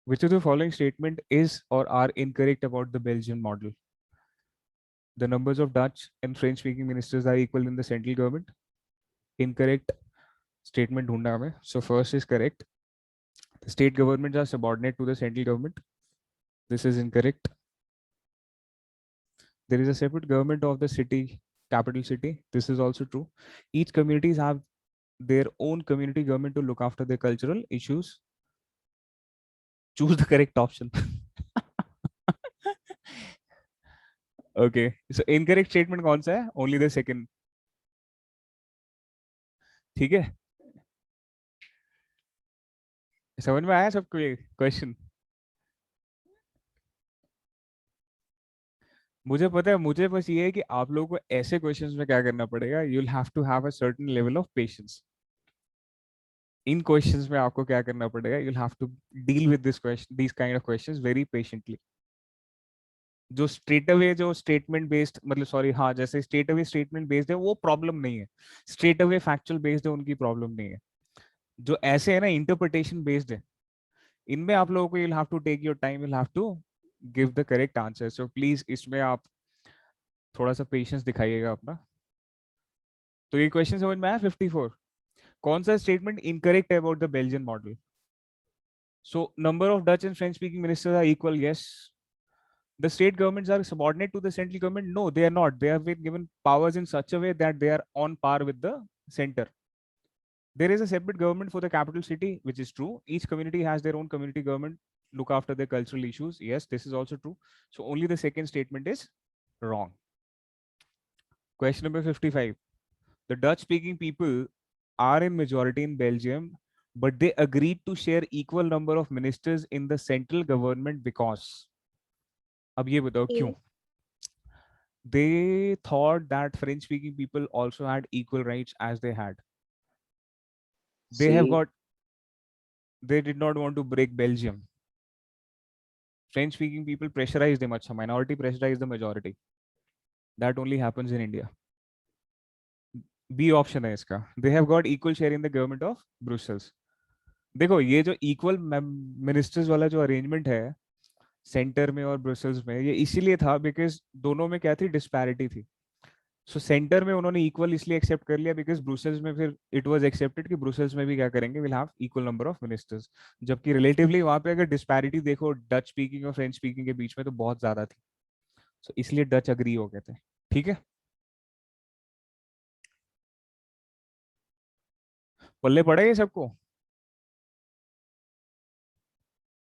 Which of the following statement is or are incorrect about the Belgian model? The numbers of Dutch and French speaking ministers are equal in the central government. Incorrect statement ढूंढना हमें. So first is correct. The state governments are subordinate to the central government. This is incorrect. There is a separate government of the city, capital city. This is also true. Each communities have their own community government to look after their cultural issues. Choose the correct option. Okay. So incorrect statement कौन सा है? Only the second. ठीक है? समझ में आया सबको ये क्वेश्चन? मुझे पता है, मुझे बस ये है कि आप लोगों को ऐसे क्वेश्चंस में क्या करना पड़ेगा. You will have to have a certain level of patience. इन क्वेश्चंस में आपको क्या करना पड़ेगा. You will have to deal with this question, this kind of questions very patiently. जो स्ट्रेट अवे जो स्टेटमेंट बेस्ड, मतलब सॉरी, हाँ, जैसे स्ट्रेट अवे स्टेटमेंट बेस्ड है वो प्रॉब्लम नहीं है. स्ट्रेट अवे फैक्चुअल बेस्ड है, उनकी प्रॉब्लम नहीं है. जो ऐसे है ना इंटरप्रिटेशन बेस्ड है, इनमें आप लोगों को, you will have to take your time, you will have to give the correct answer. So please इसमें आप थोड़ा सा पेशेंस दिखाइएगा अपना. तो ये क्वेश्चन समझ में आया. 54. कौन सा स्टेटमेंट इनकरेक्ट है about the Belgian model? So number of Dutch and French speaking ministers are equal. Yes. The state governments are subordinate to the central government. No, they are not. They have been given powers in such a way that they are on par with the center. There is a separate government for the capital city, which is true. Each community has their own community government, look after their cultural issues. Yes, this is also true. So only the second statement is wrong. Question number 55. The Dutch speaking people are in majority in Belgium, but they agreed to share equal number of ministers in the central government because. अब ये बताओ क्यों? They thought that French speaking people also had equal rights as they had. They have See, got, they did not want to break Belgium. French speaking people pressurize them. अच्छा, minority pressurize the majority. That only happens in India. B option है इसका. They have got equal share in the government of Brussels. देखो ये जो equal ministers वाला जो arrangement है centre में और ब्रुसेल्स में, ये इसीलिए था बिकॉज दोनों में क्या थी, डिस्पैरिटी थी. सो सेंटर में उन्होंने इक्वल इसलिए एक्सेप्ट कर लिया बिकॉज ब्रुसेल्स में फिर इट वाज एक्सेप्टेड कि ब्रुसेल्स में भी क्या करेंगे, will have equal number of ministers. जबकि रिलेटिवली वहां पे अगर डिस्पैरिटी देखो डच स्पीकिंग और फ्रेंच स्पीकिंग के बीच में तो बहुत ज्यादा थी. सो इसलिए डच अग्री हो गए थे. ठीक है, पल्ले पड़ा ये सबको?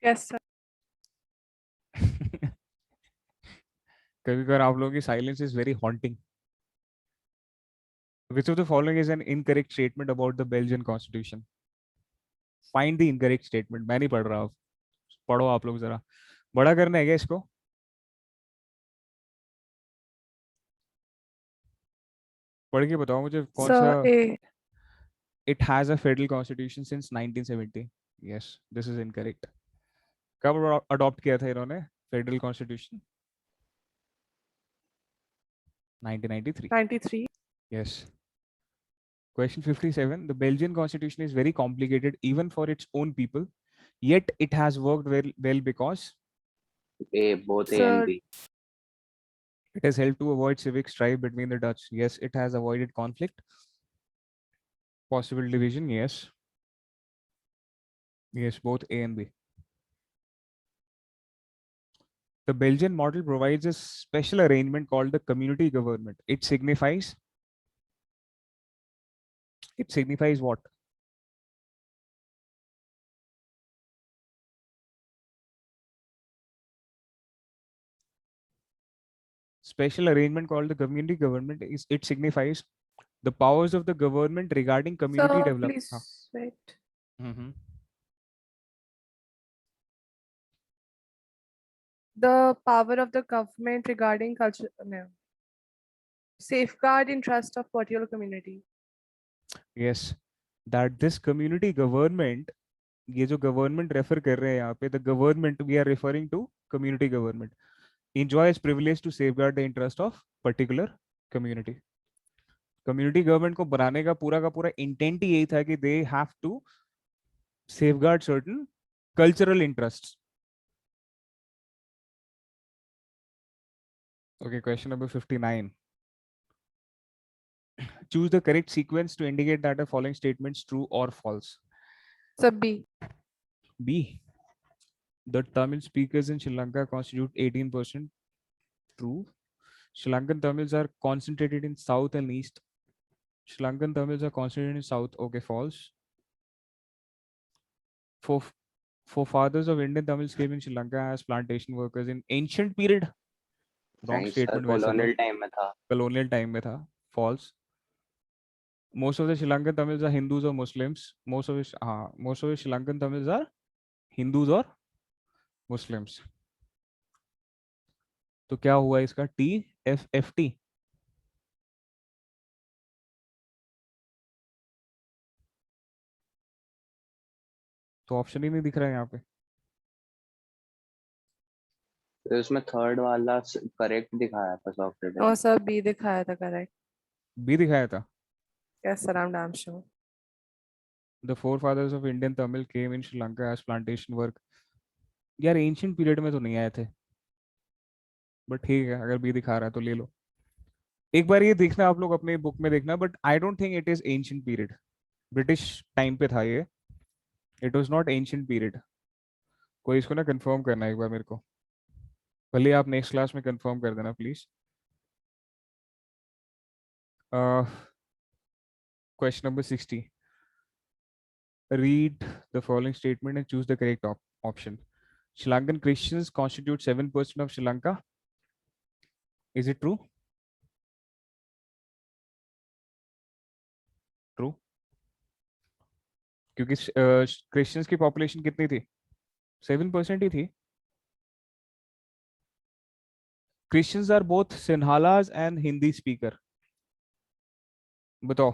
Yes, sir. कभी कभार आप लोगों की silence is very haunting. Which of the following is an incorrect statement about the Belgian constitution? Find the incorrect statement. मैं नहीं पढ़ रहा. पढ़ो आप लोग जरा. बड़ा करना है क्या इसको? पढ़ के बताओ मुझे कौन सा. Sir, A. It has a federal constitution since 1970. Yes, this is incorrect. कब अडॉप्ट किया था इन्होंने federal constitution? 1993. 93. Yes. Question 57. The Belgian constitution is very complicated even for its own people, yet it has worked well because A, both A and Sir, B. it has helped to avoid civic strife between the Dutch. Yes, it has avoided conflict, possible division. Yes. Yes, both A and B. The Belgian model provides a special arrangement called the community government. It signifies what? Special arrangement called the community government is, it signifies the powers of the government regarding community sir, development. please wait. The power of the government regarding culture, no. Safeguard interest of particular community. Yes, that this community government ये जो government refer कर रहे हैं यहाँ पे, the government we are referring to community government, enjoys privilege to safeguard the interest of particular community. Community government को बनाने का पूरा इंटेंट ही यही था कि they have to safeguard certain cultural interests. Okay, question number 59. Choose the correct sequence to indicate that the following statements true or false. So B. B. The Tamil speakers in Sri Lanka constitute 18%. True. Sri Lankan Tamils are concentrated in south and east. Sri Lankan Tamils are concentrated in south. Okay, false. Forefathers of Indian Tamils came in Sri Lanka as plantation workers in ancient period. Wrong नहीं sir, statement वैसे तो colonial time में था. colonial time में था. False. Most of the Sri Lankan Tamils are Hindus or Muslims. Most of the Sri Lankan Tamils are Hindus or Muslims. तो क्या हुआ इसका? TFFT. तो ऑप्शन ही नहीं दिख रहा है यहाँ पे. तो उसमें थर्ड वाला करेक्ट दिखाया था सॉफ्टवेयर. Oh, sir, B दिखाया था correct. B दिखाया था. Yes, sir, I'm damn sure. The forefathers of Indian Tamil came in Sri Lanka as plantation work. यार एंशियंट पीरियड में तो नहीं आए थे, बट ठीक है, अगर बी दिखा रहा है तो ले लो. एक बार ये देखना आप लोग अपने बुक में देखना, but I don't think it is ancient period. British time पे था ये. It was not ancient period. कोई इसको ना कंफर्म करना एक बार मेरे को, भले आप नेक्स्ट क्लास में कंफर्म कर देना please. Question number 60. Read the following statement and choose the correct option. Sri Lankan Christians constitute 7% of Sri Lanka. Is it true? True. क्योंकि क्रिश्चियंस की पॉपुलेशन कितनी थी? 7% ही थी. Christians are both Sinhalas and Hindi speaker. बताओ.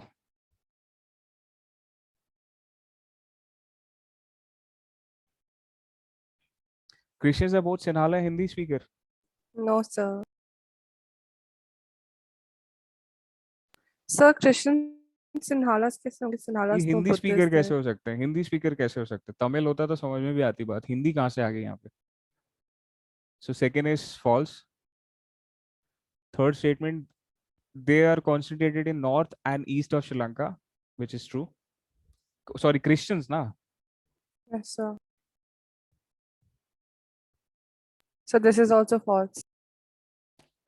Christians are both Sinhala and Hindi speaker. No, sir. Sir, Christian Sinhalas कैसे होंगे? ये Sinhalas तो हिंदी स्पीकर Buddhist कैसे है. हो सकते हैं? हिंदी स्पीकर कैसे हो सकते हैं? तमिल होता तो समझ में भी आती बात, हिंदी कहाँ से आ गई यहाँ पे? So second is false. Third statement, they are concentrated in north and east of Sri Lanka, which is true. Sorry, Christians na. Yes, sir. So this is also false.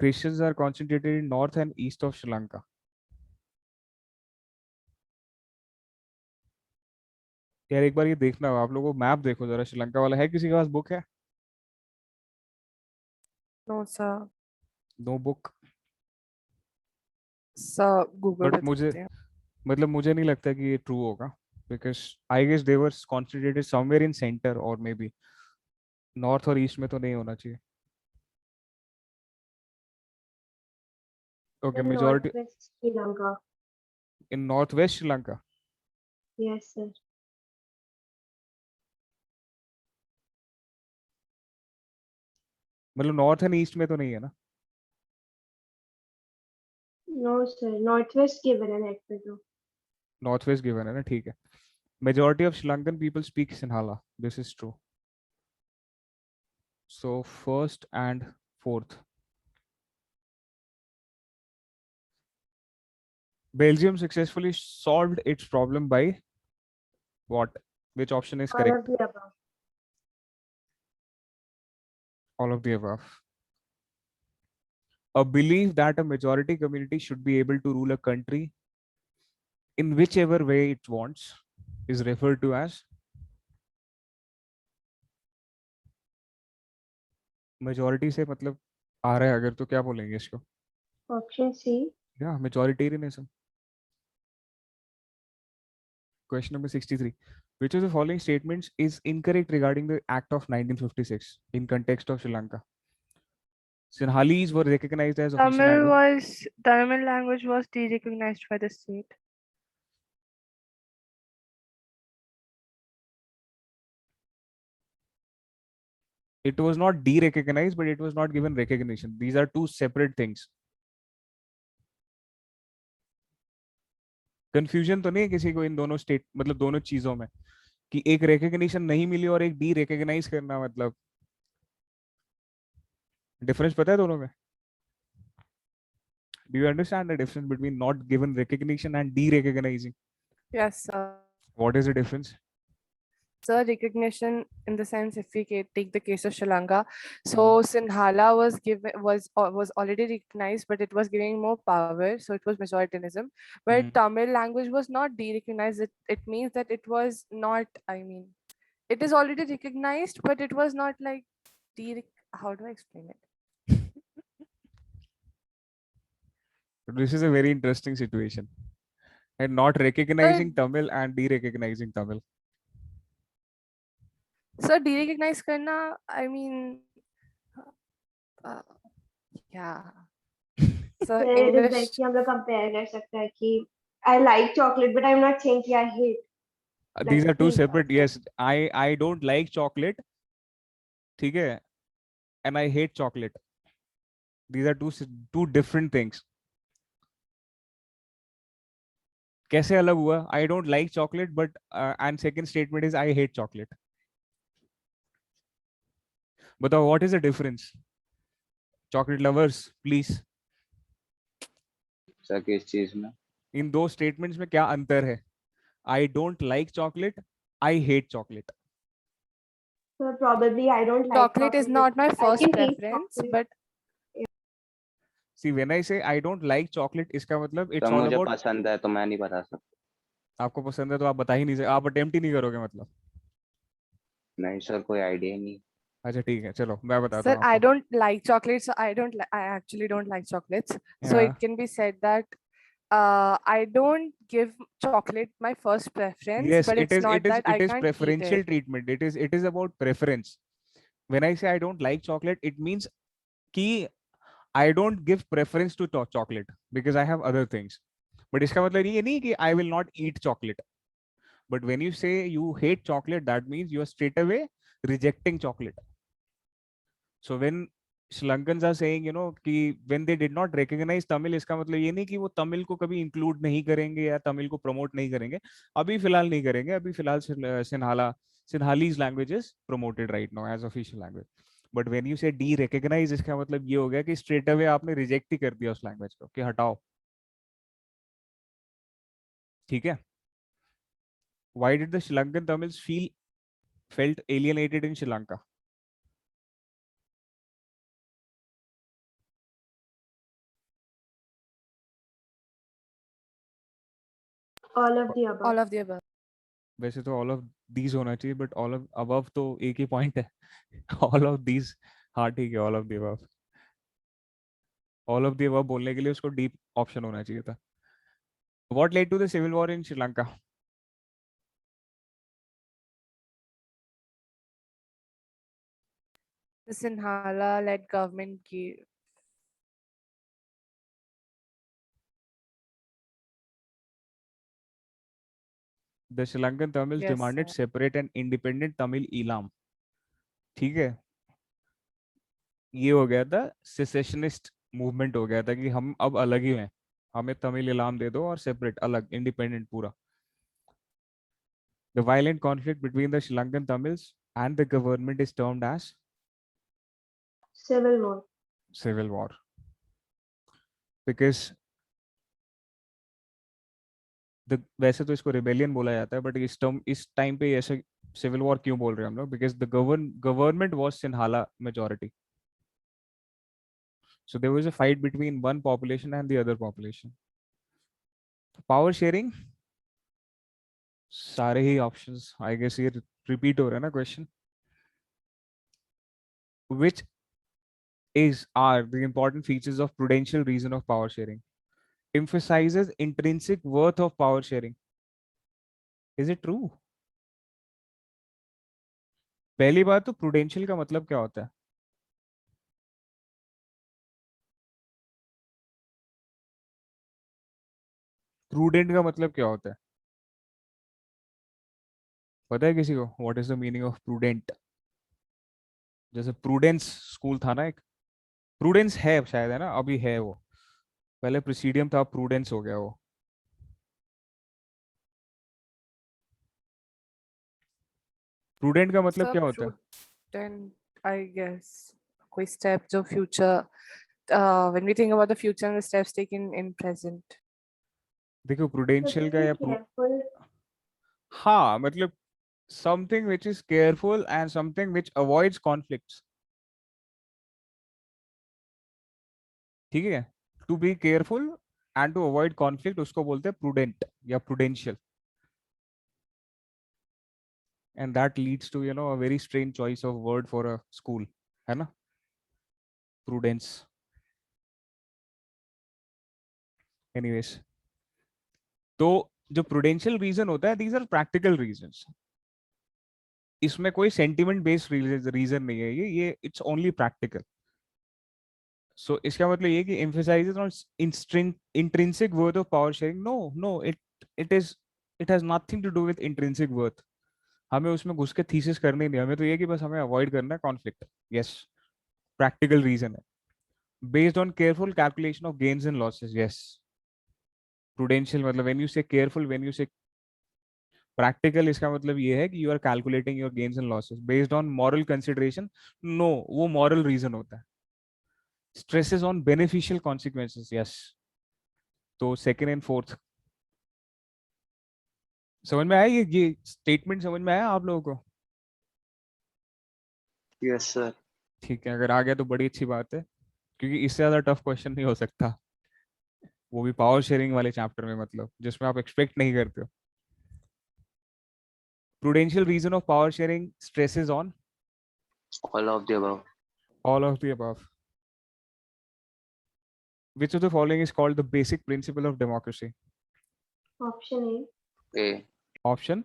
Christians are concentrated in north and east of Sri Lanka. यार एक बार ये देखना, आप लोगों को map देखो जरा, श्रीलंका वाला है किसी के पास बुक है? No, sir. No book. Sir, Google but पे मुझे देखते हैं. मतलब मुझे नहीं लगता कि ये ट्रू होगा, because I guess they were concentrated somewhere in centre और मे बी नॉर्थ और ईस्ट में तो नहीं होना चाहिए. Okay, In majority Northwest Sri Lanka. In north west Sri Lanka. Yes, sir. मतलब नॉर्थ एंड ईस्ट में तो नहीं है ना? No, sir. Northwest given है नेट पे तो. नॉर्थ वेस्ट गिवन है ना, ठीक है. Majority of Sri Lankan people speak Sinhala. This is true. So first and fourth. Belgium successfully solved its problem by what? Which option is All correct? of the above. All of the above. A belief that a majority community should be able to rule a country in whichever way it wants is referred to as majority से मतलब आ रहा है अगर तो क्या बोलेंगे इसको? Option C. Yeah, majoritarianism. Question number 63. Which of the following statements is incorrect regarding the Act of 1956 in context of Sri Lanka? Sinhalese were recognized as official language. Tamil language was de-recognized by the state. It was not de-recognized, but it was not given recognition. These are two separate things. Confusion तो नहीं है किसी को इन दोनों state, मतलब दोनों चीजों में, कि एक रिकग्निशन नहीं मिली और एक डी रिकग्नाइज करना, मतलब डिफरेंस पता है दोनों में? Do you understand the difference between not given recognition and de-recognizing? Yes, sir. What is the difference? Sir, recognition in the sense, if we take the case of Sri Lanka, so Sinhala was already recognized, but it was giving more power, so it was majoritarianism. But Mhm. Tamil language was not de-recognized. It means that it was not. I mean, it is already recognized, but it was not like de. How do I explain it? This is a very interesting situation. And not recognizing Tamil and de-recognizing Tamil. Sir, de-recognize करना, I mean, uh, yeah. So फिर it is English. like कि हम लोग compare कर सकते हैं कि I like chocolate, but I'm not saying कि I hate. These Like are two things separate. like Yes, I don't like chocolate. ठीक है? And I hate chocolate. These are two different things. कैसे अलग हुआ? I don't like chocolate, but and second statement is I hate chocolate. बताओ, what is the difference? Chocolate lovers, please. Sir किस चीज में? इन दो स्टेटमेंट्स में क्या अंतर है? I don't like chocolate. I hate chocolate. So probably I don't like Chocolate is not my I first can taste preference, chocolate. but See, when I say I don't like chocolate, इसका मतलब it's sir all मुझे about पसंद है तो मैं नहीं बता सकता। आपको पसंद है तो आप बता ही नहीं सकते, आप अटेम्प्ट ही नहीं करोगे मतलब। नहीं सर, कोई आइडिया नहीं। अच्छा ठीक है, चलो मैं बताता sir, हूँ I आपको। don't like chocolates. So I actually don't like chocolates. So Yeah. it can be said that I don't give chocolate my first preference, Yes, but it it's is. not It is. that I It is can't eat preferential it. treatment. It is about preference. When I say I don't like chocolate, it means कि I don't give preference to chocolate because I have other things. But इसका मतलब ये नहीं कि I will not eat chocolate. But when you say you hate chocolate, that means you are straight away rejecting chocolate. So when Sri Lankans are saying, you know, कि when they did not recognize Tamil, इसका मतलब ये नहीं कि वो तमिल को कभी include नहीं करेंगे या तमिल को प्रमोट नहीं करेंगे। अभी फिलहाल नहीं करेंगे, अभी फिलहाल Sinhalese language is promoted right now as official language. But when you से डी रिकॉग्नाइज, इसका मतलब ये हो गया कि स्ट्रेट अवे आपने रिजेक्ट ही कर दिया उस लैंग्वेज को कि हटाओ। ठीक है? Why did the Sri Lankan Tamils felt alienated in Sri Lanka? All of the above. All of the above. वैसे तो ऑल ऑफ दीज होना चाहिए, बट ऑल ऑफ अबव तो एक ही पॉइंट है। ऑल ऑफ दीज, हाँ ठीक है, all of the above. All of the above बोलने के लिए उसको डीप ऑप्शन होना चाहिए था। What led to the civil war in Sri Lanka? The Sinhala-led government gave. The Sri Lankan Tamils Yes, demanded sir. Separate and independent Tamil Eelam. ठीक है, ये हो गया था सेसेशनिस्ट मूवमेंट, हो गया था कि हम अब अलग ही हैं, हमें तमिल इलाम दे दो और सेपरेट, अलग, इंडिपेंडेंट पूरा। The violent conflict between the Sri Lankan Tamils and the government is termed as Civil war. civil war, because वैसे तो इसको रिबेलियन बोला जाता है, बट इस टाइम पे ऐसे सिविल वॉर क्यों बोल रहे हैं हम लोग? Because the government was Sinhala majority, so there was a fight between one population and the other population. Power sharing, सारे ही ऑप्शंस आई गेस ये रिपीट हो रहा है ना question. which are the important features of prudential reason of power sharing? Emphasizes intrinsic worth of power sharing. Is it true? पहली बात तो prudential का मतलब क्या होता है? प्रूडेंट का मतलब क्या होता है? पता है किसी को? What is the meaning of prudent? जैसे प्रूडेंस स्कूल था ना एक, प्रूडेंस है शायद, है ना, अभी है वो, पहले प्रेसिडियम था, प्रूडेंस हो गया वो। प्रूडेंट का मतलब Sir, क्या होता है? prudent, I guess, कोई step जो future, when we think about the future and the steps taken in present. देखो So प्रूडेंशियल to का be या careful. हाँ मतलब something which is careful and something which avoids conflicts, ठीक है। To be careful and to avoid conflict, उसको बोलते हैं प्रूडेंट या prudential. And that leads to a very strange choice of word for a school, है ना, prudence. Anyways, तो जो प्रूडेंशियल रीजन होता है, दीज आर प्रैक्टिकल रीजंस, इसमें कोई सेंटिमेंट बेस्ड रीजन नहीं है, ये इट्स ओनली प्रैक्टिकल। सो इसका मतलब ये कि emphasizes on intrinsic worth of power sharing, no it is, it has nothing to do with intrinsic worth। हमें उसमें घुस के थीसिस करनी नहीं, हमें तो ये कि बस हमें अवॉइड करना है कॉन्फ्लिक्ट। यस, प्रैक्टिकल रीजन है, based on careful calculation of gains and losses. Yes, prudential मतलब when you say careful, when you say practical, इसका मतलब ये है कि you are calculating your gains and losses based on moral consideration. No, वो moral reason होता है। Stresses on beneficial consequences, yes. तो सेकेंड एंड फोर्थ समझ में आया, ये स्टेटमेंट समझ में आया आप लोगों को? Yes sir. ठीक है, अगर आ गया तो बड़ी अच्छी बात है, क्योंकि इससे ज्यादा टफ क्वेश्चन नहीं हो सकता, वो भी पावर शेयरिंग वाले चैप्टर में, मतलब जिसमें आप एक्सपेक्ट नहीं करते हो। Prudential reason of power sharing stresses on all of the above. All of the above. Which of the following is called the basic principle of democracy? Option A. A. Option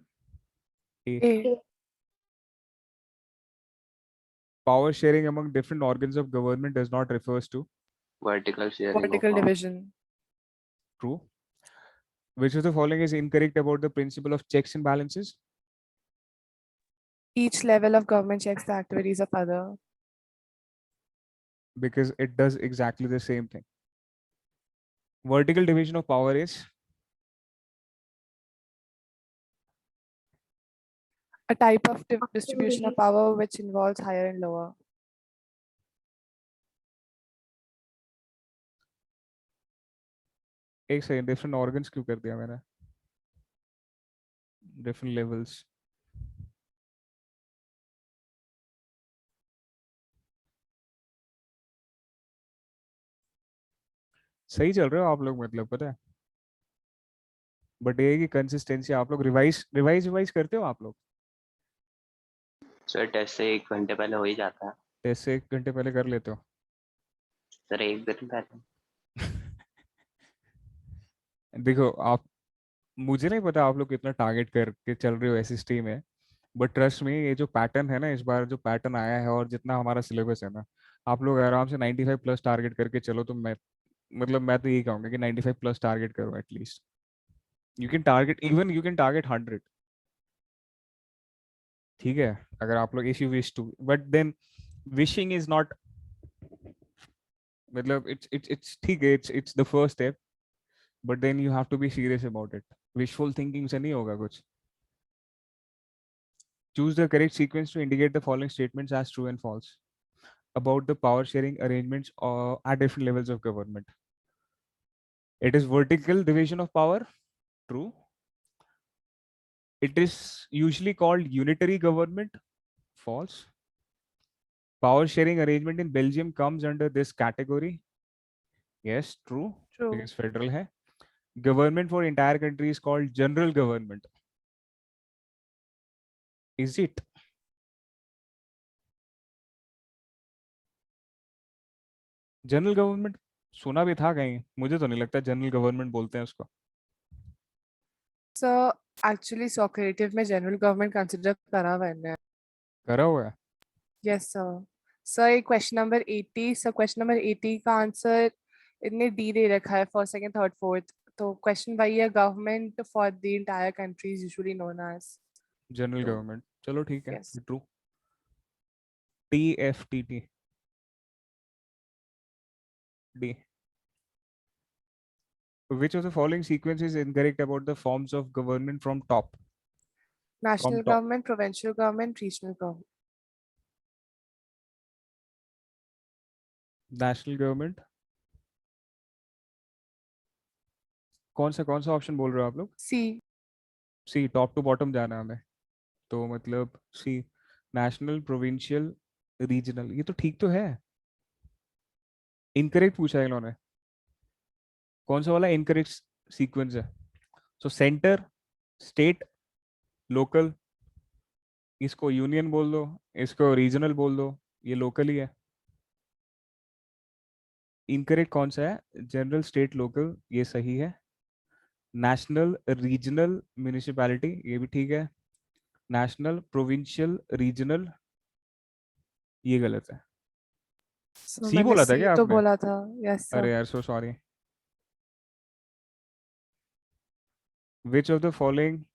A. A. Power sharing among different organs of government does not refers to vertical sharing of Vertical power. division. true. Which of the following is incorrect about the principle of checks and balances? Each level of government checks the activities of other. Because it does exactly the same thing. Vertical division of power is A type of Option distribution of B. power which involves higher and lower. एक second, different organs क्यों कर दिया मैंने, different levels. सही चल रहे हो आप लोग, मतलब पता है, बट ये है कि कंसिस्टेंसी, आप लोग रिवाइज रिवाइज रिवाइज करते हो आप लोग? सर टेस्ट से 1 घंटे पहले हो ही जाता है। टेस्ट से 1 घंटे पहले कर लेते हो? सर 1 दिन पहले। देखो आप, मुझे नहीं पता आप लोग कितना टारगेट करके चल रहे हो एसएसटी में, बट ट्रस्ट में ये जो पैटर्न है ना, इस बार जो पैटर्न आया है और जितना हमारा सिलेबस है ना, आप लोग आराम से 95 प्लस टारगेट करके चलो, तो मैं मतलब मैं तो यही कहूंगा कि 95 प्लस टारगेट करो at least. You can target, even you can target 100, ठीक है, अगर आप लोग, if you wish to, but then wishing is not, मतलब इट्स ठीक है, it's the first step, but then you have to be serious about it. Wishful thinking से नहीं होगा कुछ। Choose the correct sequence to indicate the following statements as true and false about the power sharing arrangements at different levels of government. It is vertical division of power, true. It is usually called unitary government, false. Power sharing arrangement in Belgium comes under this category, yes, true, True. because federal hai. Government for entire country is called general government. Is it? General government सुना भी था कहीं, मुझे तो नहीं लगता general government बोलते हैं उसको। So actually Socrative में general government consider करा हुआ है। करा हुआ है? Yes sir. So ये question number 80, so question number 80 का आंसर इतने D दे रखा है, first, second, third, fourth, तो question वही है, government for the entire country is usually known as general True. Government, चलो ठीक है, Yes. True. TFTT. D. Which of the following sequence is incorrect about the forms of government from top? National top. government, provincial government, regional government. National government कौन सा option बोल रहे हो आप लोग? C. C, top to bottom जाना है हमें, तो मतलब सी, नेशनल, प्रोविंशियल, रीजनल, ये तो ठीक तो है। इनकरेक्ट पूछा है इन्होंने, कौन सा वाला इनकरेक्ट सीक्वेंस है? सो सेंटर, स्टेट, लोकल, इसको यूनियन बोल दो, इसको रीजनल बोल दो, ये लोकल ही है। इनकरेक्ट कौन सा है? जनरल, स्टेट, लोकल, ये सही है। नेशनल, रीजनल, म्यूनिसिपैलिटी, ये भी ठीक है। नेशनल, प्रोविंशियल, रीजनल, ये गलत है। So सी मैंने बोला था C क्या तो आपने? बोला था। Yes sir. अरे यार, so sorry. Which of the following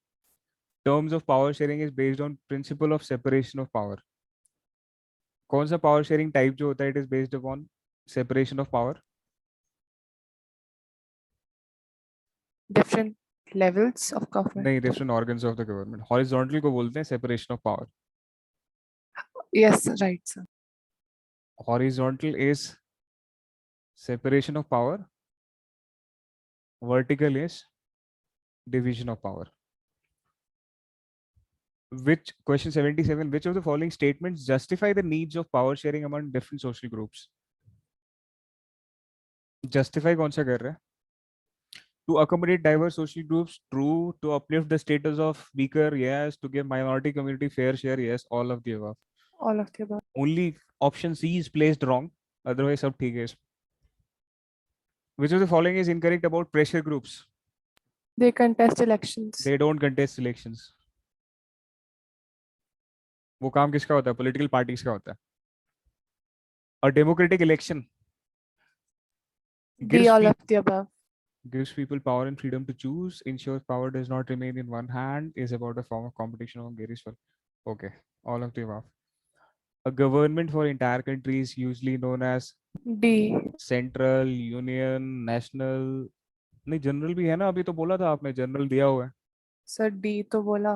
terms of power sharing is based on principle of separation of power? कौन सा पावर शेयरिंग टाइप जो होता है, it is based upon separation of power? Different levels of government. नहीं, different organs of the government. Horizontal को बोलते हैं separation of power. Yes sir, right sir. Horizontal is separation of power, vertical is division of power. Which, question 77, which of the following statements justify the needs of power sharing among different social groups? Justify कौन सा कर रहा है? To accommodate diverse social groups, true. To uplift the status of weaker, yes. To give minority community fair share, yes. All of the above. All of the above. Only option C is placed wrong, otherwise सब ठीक है। Which of the following is incorrect about pressure groups? They contest elections. They don't contest elections. वो काम किसका होता है? Political parties का होता है। A democratic election D. All of the above. gives people power and freedom to choose, ensures power does not remain in one hand, is about a form of competition among various people. Okay, all of the above. A government for entire country is usually known as D. central, union, national. नहीं, general भी है ना, अभी तो बोला था आपने general दिया हुआ है। Sir D तो बोला।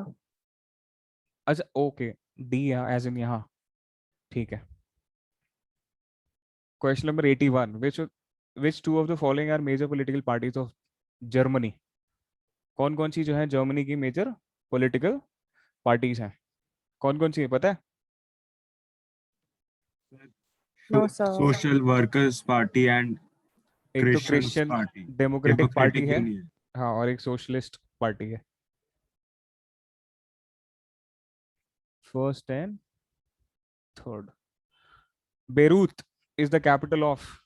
अच्छा, ओके, डी यहाँ एज इन यहाँ, ठीक है। Question number 81, which two of the following are major political parties of Germany? कौन कौन सी जो है जर्मनी की मेजर पॉलिटिकल पार्टीज हैं? कौन कौन सी है पता है? No sir. Social workers party and एक तो Christians Christian party, democratic party democratic है, यूनियन। हाँ, और एक सोशलिस्ट पार्टी है। First and third. Beirut is the capital of?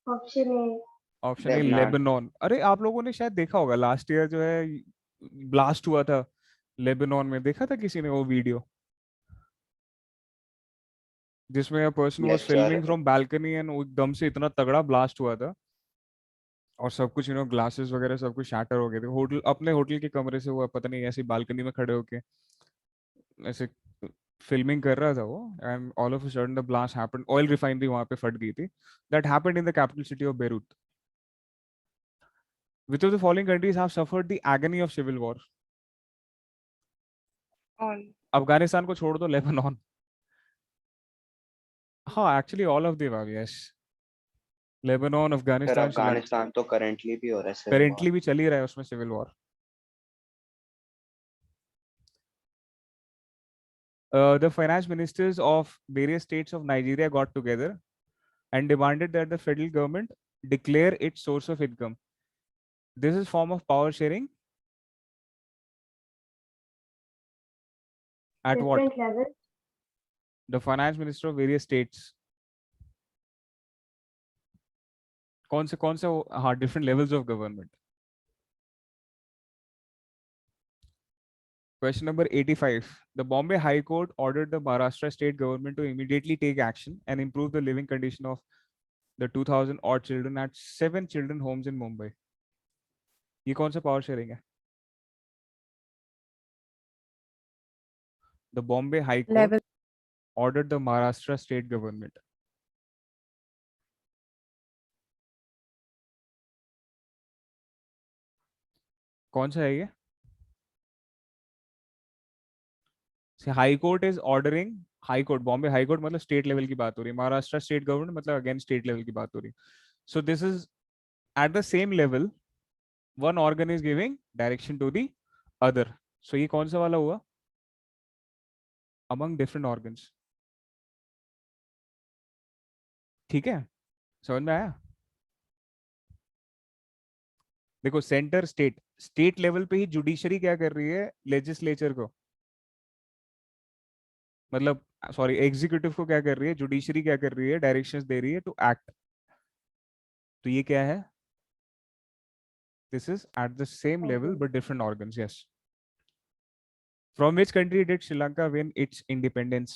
Option A. Option A, Lebanon. Lebanon. अरे आप लोगों ने शायद देखा होगा, लास्ट ईयर जो है ब्लास्ट हुआ था लेबनान में, देखा था किसी ने वो वीडियो जिसमें a person was Yes, filming sir. From balcony and एकदम से इतना तगड़ा ब्लास्ट हुआ था और सब कुछ ग्लासेस वगैरह सब कुछ शैटर हो गए थे। होटल, अपने होटल के कमरे से हुआ, पता नहीं, ऐसी बालकनी में खड़े होके ऐसे फिल्मिंग कर रहा था वो, and all of a sudden the blast happened. Oil refinery वहां पे फट गई थी। That happened in the capital city of Beirut. Which of the following countries have suffered the agony of civil war? All. Afghanistan को छोड़ दो, Lebanon. हाँ, actually all of the above, yes. Lebanon, sir Afghanistan, Sri Lanka. Afghanistan तो करेंटली भी हो रहा है civil war. Currently भी चल ही रहा है उसमें civil war. The finance ministers of various states of Nigeria got together and demanded that the federal government declare its source of income. This is form of power sharing at what? Different level. The finance minister of various states. कौन से हाँ, different levels of government. Question number 85. The Bombay High Court ordered the Maharashtra state government to immediately take action and improve the living condition of the 2000 odd children at 7 children homes in Mumbai. ये कौन सा power sharing है? The Bombay High Court Level. ordered the Maharashtra state government? कौन सा है ये? High court is ordering, high court, Bombay high court मतलब state level की बात हो रही है, महाराष्ट्र स्टेट गवर्नमेंट मतलब अगेन स्टेट लेवल की बात हो रही है. So this is at the same level, one organ is giving direction to the other. सो ये कौन सा वाला हुआ? Among different organs. ठीक है, समझ में आया? देखो सेंटर स्टेट, स्टेट लेवल पे ही जुडिशरी क्या कर रही है? लेजिस्लेचर को, मतलब सॉरी एग्जीक्यूटिव को क्या कर रही है? जुडिशरी क्या कर रही है? डायरेक्शंस दे रही है टू एक्ट. तो ये क्या है? This is at the same level but different organs. Yes. From which country did Sri Lanka win its independence?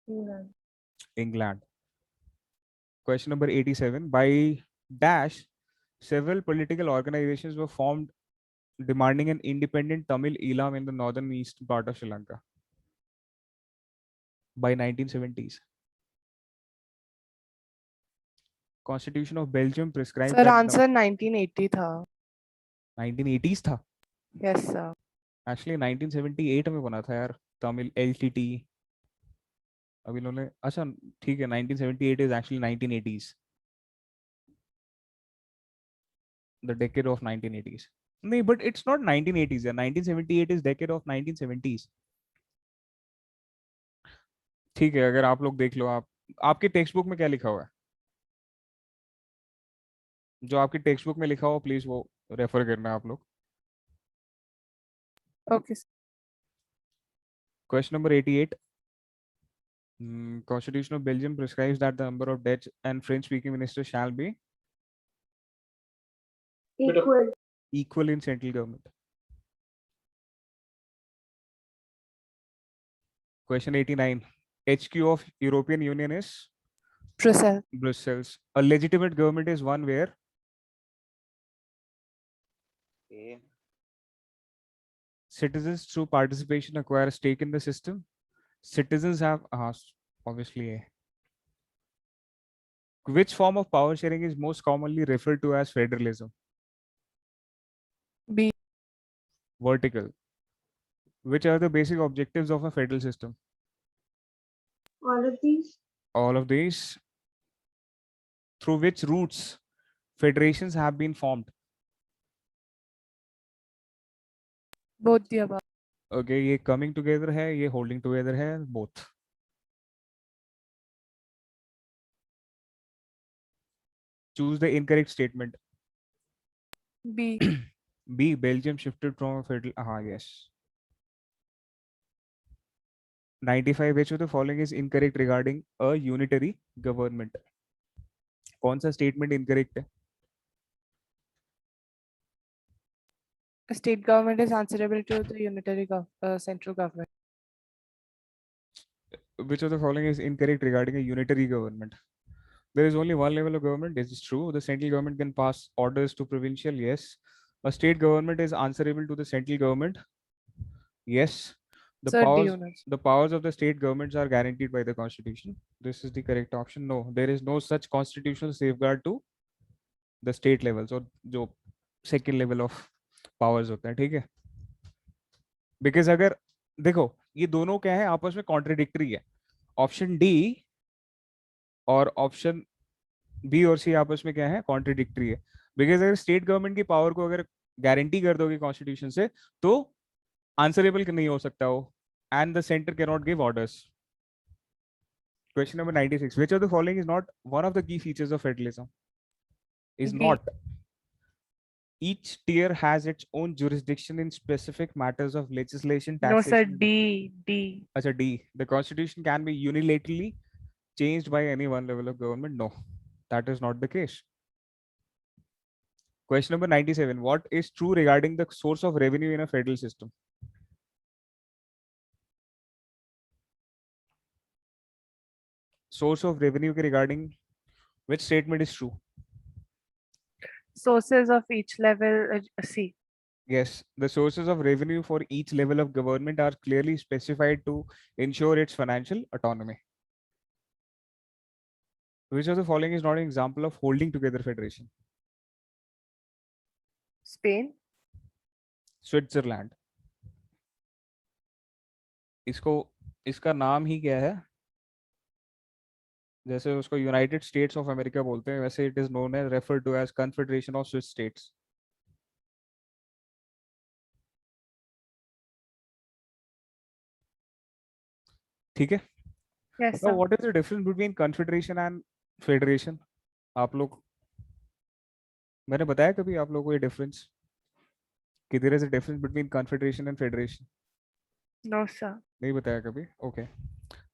England. England. Question number 87. By dash, several political organizations were formed demanding an independent Tamil Elam in the northern east part of Sri Lanka by 1970s. Constitution of Belgium prescribes Sir, that answer 1980 था. 1980s था. Yes, sir. Actually 1978 में बना था यार Tamil LTT. अभी इन्होंने, अच्छा ठीक है, 1978 is actually 1980s, the decade of 1980s. नहीं, but it's not 1980s, yeah. 1978 is decade of 1970s. ठीक है, अगर आप लोग देख लो, आप आपके टेक्स्ट बुक में क्या लिखा हुआ है? जो आपकी टेक्स्ट बुक में लिखा हो प्लीज वो रेफर करना आप लोग. Okay, sir. Question number 88. Constitution of Belgium prescribes that the number of Dutch and French speaking ministers shall be Equal. equal in central government. Question 89. HQ of European Union is Brussels. Brussels. A legitimate government is one where A. citizens through participation acquire a stake in the system. Citizens have obviously A. Which form of power sharing is most commonly referred to as federalism? B. Vertical. Which are the basic objectives of a federal system? All of these. All of these. Through which routes federations have been formed? Both the above. Okay, ये coming together है, ये holding together है, both. Choose the incorrect statement. B. B. Belgium shifted from a federal. Yes. 95. Which of the following is incorrect regarding a unitary government? कौन सा statement incorrect है? A state government is answerable to the unitary central government. Which of the following is incorrect regarding a unitary government? There is only one level of government. This is true. The central government can pass orders to provincial. Yes. A state government is answerable to the central government. Yes. Sir, D units. The powers of the state governments are guaranteed by the constitution. This is the correct option. No, there is no such constitutional safeguard to the state levels or जो second level of powers होता है, ठीक है? Because अगर देखो ये दोनों क्या है, आपस में कॉन्ट्रडिक्टरी है. ऑप्शन डी और ऑप्शन बी और सी आपस में क्या है, कॉन्ट्रडिक्टरी है. बिकॉज अगर स्टेट गवर्नमेंट की पावर को अगर गारंटी कर दोगे कॉन्स्टिट्यूशन से तो आंसरेबल नहीं हो सकता वो, and the centre can not give orders. Question number 96. Which of the following is not one of the key features of federalism? Is B. Not. Each tier has its own jurisdiction in specific matters of legislation, No, sir, taxation. D. D. Acha, D. The constitution can be unilaterally changed by any one level of government. No, that is not the case. Question number 97. What is true regarding the source of revenue in a federal system? Source of revenue ke regarding which statement is true? Sources of each level. C. Yes, the sources of revenue for each level of government are clearly specified to ensure its financial autonomy. Which of the following is not an example of holding together federation? Spain. Switzerland. इसको इसका नाम ही क्या है? जैसे उसको United states of America बोलते हैं, वैसे it is known as refer to as confederation of Swiss states. ठीक है। Yes, Now, sir. what is the difference between confederation and federation? आप लोग, मैंने बताया कभी आप लोगों को ये डिफरेंस कि there is a difference between confederation and federation? No, sir. नहीं बताया कभी? ओके।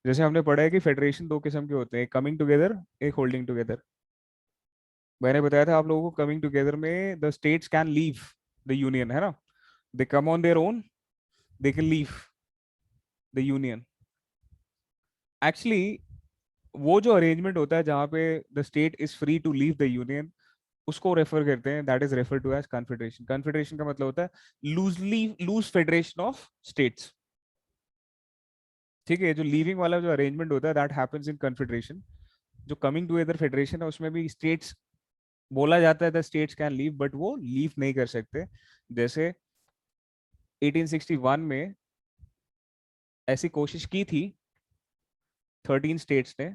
जैसे हमने पढ़ा है कि फेडरेशन दो किस्म के होते हैं, एक कमिंग टुगेदर, एक होल्डिंग टुगेदर। मैंने बताया था आप लोगों को कमिंग टुगेदर में the states can leave the union, है ना? They come on their own, they can leave the union. Actually वो जो अरेंजमेंट होता है जहाँ पे the state is free to leave the union, उसको रेफर करते हैं, that is refer to as confederation. Confederation का मतलब होता है लूज फेडरेशन ऑफ स्टेट्स। ठीक है, जो लीविंग वाला जो अरेंजमेंट होता है दैट हैपेंस इन कन्फेडरेशन। जो कमिंग टुगेदर फेडरेशन है उसमें भी स्टेट्स बोला जाता है the states can leave, but वो लीव नहीं कर सकते। जैसे 1861 में ऐसी कोशिश की थी 13 स्टेट्स ने,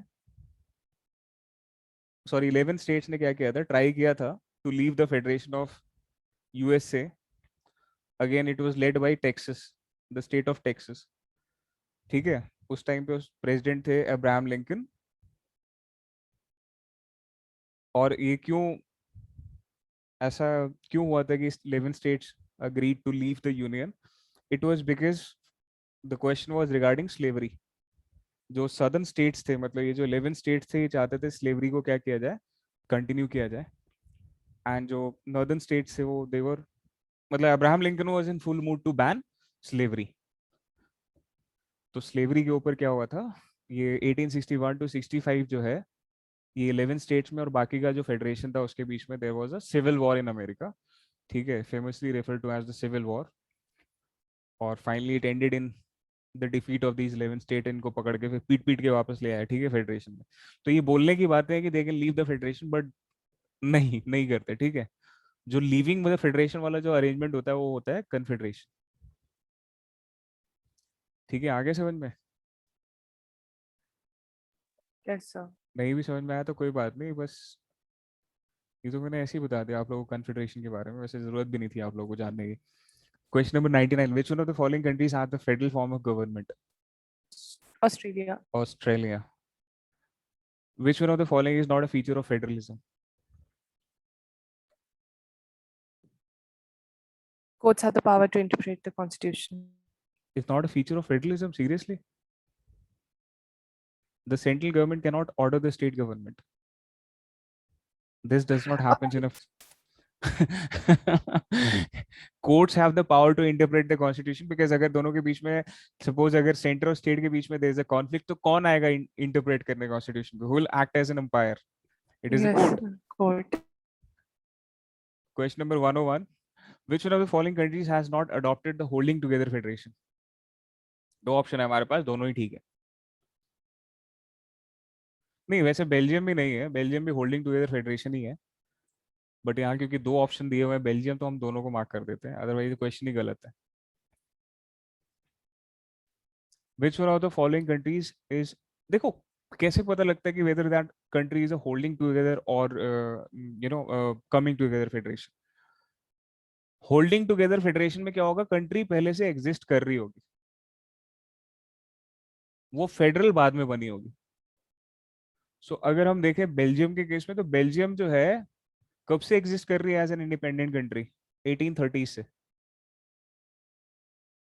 सॉरी 11 स्टेट्स ने क्या किया था, ट्राई किया था to leave the federation of USA. Again it was led by Texas, the state of Texas. ठीक है, उस टाइम पे प्रेसिडेंट थे अब्राहम लिंकन। और ये क्यों ऐसा क्यों हुआ था कि 11 states agreed to leave the union? It was because the question was regarding slavery. जो सदर्न स्टेट्स थे, मतलब ये जो 11 स्टेट्स थे, ये चाहते थे स्लेवरी को क्या किया जाए, कंटिन्यू किया जाए। एंड जो नॉर्दर्न स्टेट्स थे वो देवर, मतलब Abraham Lincoln was in full mood to ban slavery. तो स्लेवरी के ऊपर क्या हुआ था, ये 1861 टू 65 जो है, ये 11 स्टेट्स में और बाकी का जो फेडरेशन था उसके बीच में there was a civil war in America. ठीक है, famously refer to as the civil war. और finally it ended in the defeat of these 11 state. इनको पकड़ के फिर पीट पीट के वापस ले आया, ठीक है, फेडरेशन में। तो ये बोलने की बात है कि दे can leave the federation, but नहीं नहीं करते। ठीक है, जो लीविंग मतलब फेडरेशन वाला जो अरेंजमेंट होता है वो होता है कन्फेडरेशन। ठीक है, आगे समझ में? Yes, sir. नहीं भी समझ में आया तो कोई बात नहीं, बस ये तो मैंने ऐसे ही बता दिया आप लोगों को कन्फेडरेशन के बारे में, वैसे जरूरत भी नहीं थी आप लोगों को जानने की। Question number 99, which one of the following countries have the federal form of government? Australia. Australia. Which one of the following is not a feature of federalism? Courts have the power to interpret the constitution. It's not a feature of federalism, seriously? The central government cannot order the state government. This does not happen in a courts have the power to interpret the constitution, because अगर दोनों के बीच में, suppose अगर centre और state के बीच में there is a conflict, तो कौन आएगा interpret करने constitution को? Who will act as an umpire? It is the Yes, court. sir. Court. Question number 101. Which one of the following countries has not adopted the holding together federation? दो option है हमारे पास, दोनों ही ठीक है। नहीं, वैसे बेल्जियम भी नहीं है, बेल्जियम भी होल्डिंग टुगेदर फेडरेशन ही है, बट यहाँ क्योंकि दो ऑप्शन दिए हुए हैं बेल्जियम, तो हम दोनों को मार्क कर देते हैं, अदरवाइज क्वेश्चन ही गलत है। Which one of the following countries is, देखो कैसे पता लगता है कि whether that country is a holding together or coming together federation? Holding together federation में क्या होगा, कंट्री पहले से एग्जिस्ट कर रही होगी, वो फेडरल बाद में बनी होगी। सो अगर हम देखें बेल्जियम के केस में, तो बेल्जियम जो है कब से एग्जिस्ट कर रही है एज एन इंडिपेंडेंट कंट्री? 1830 से।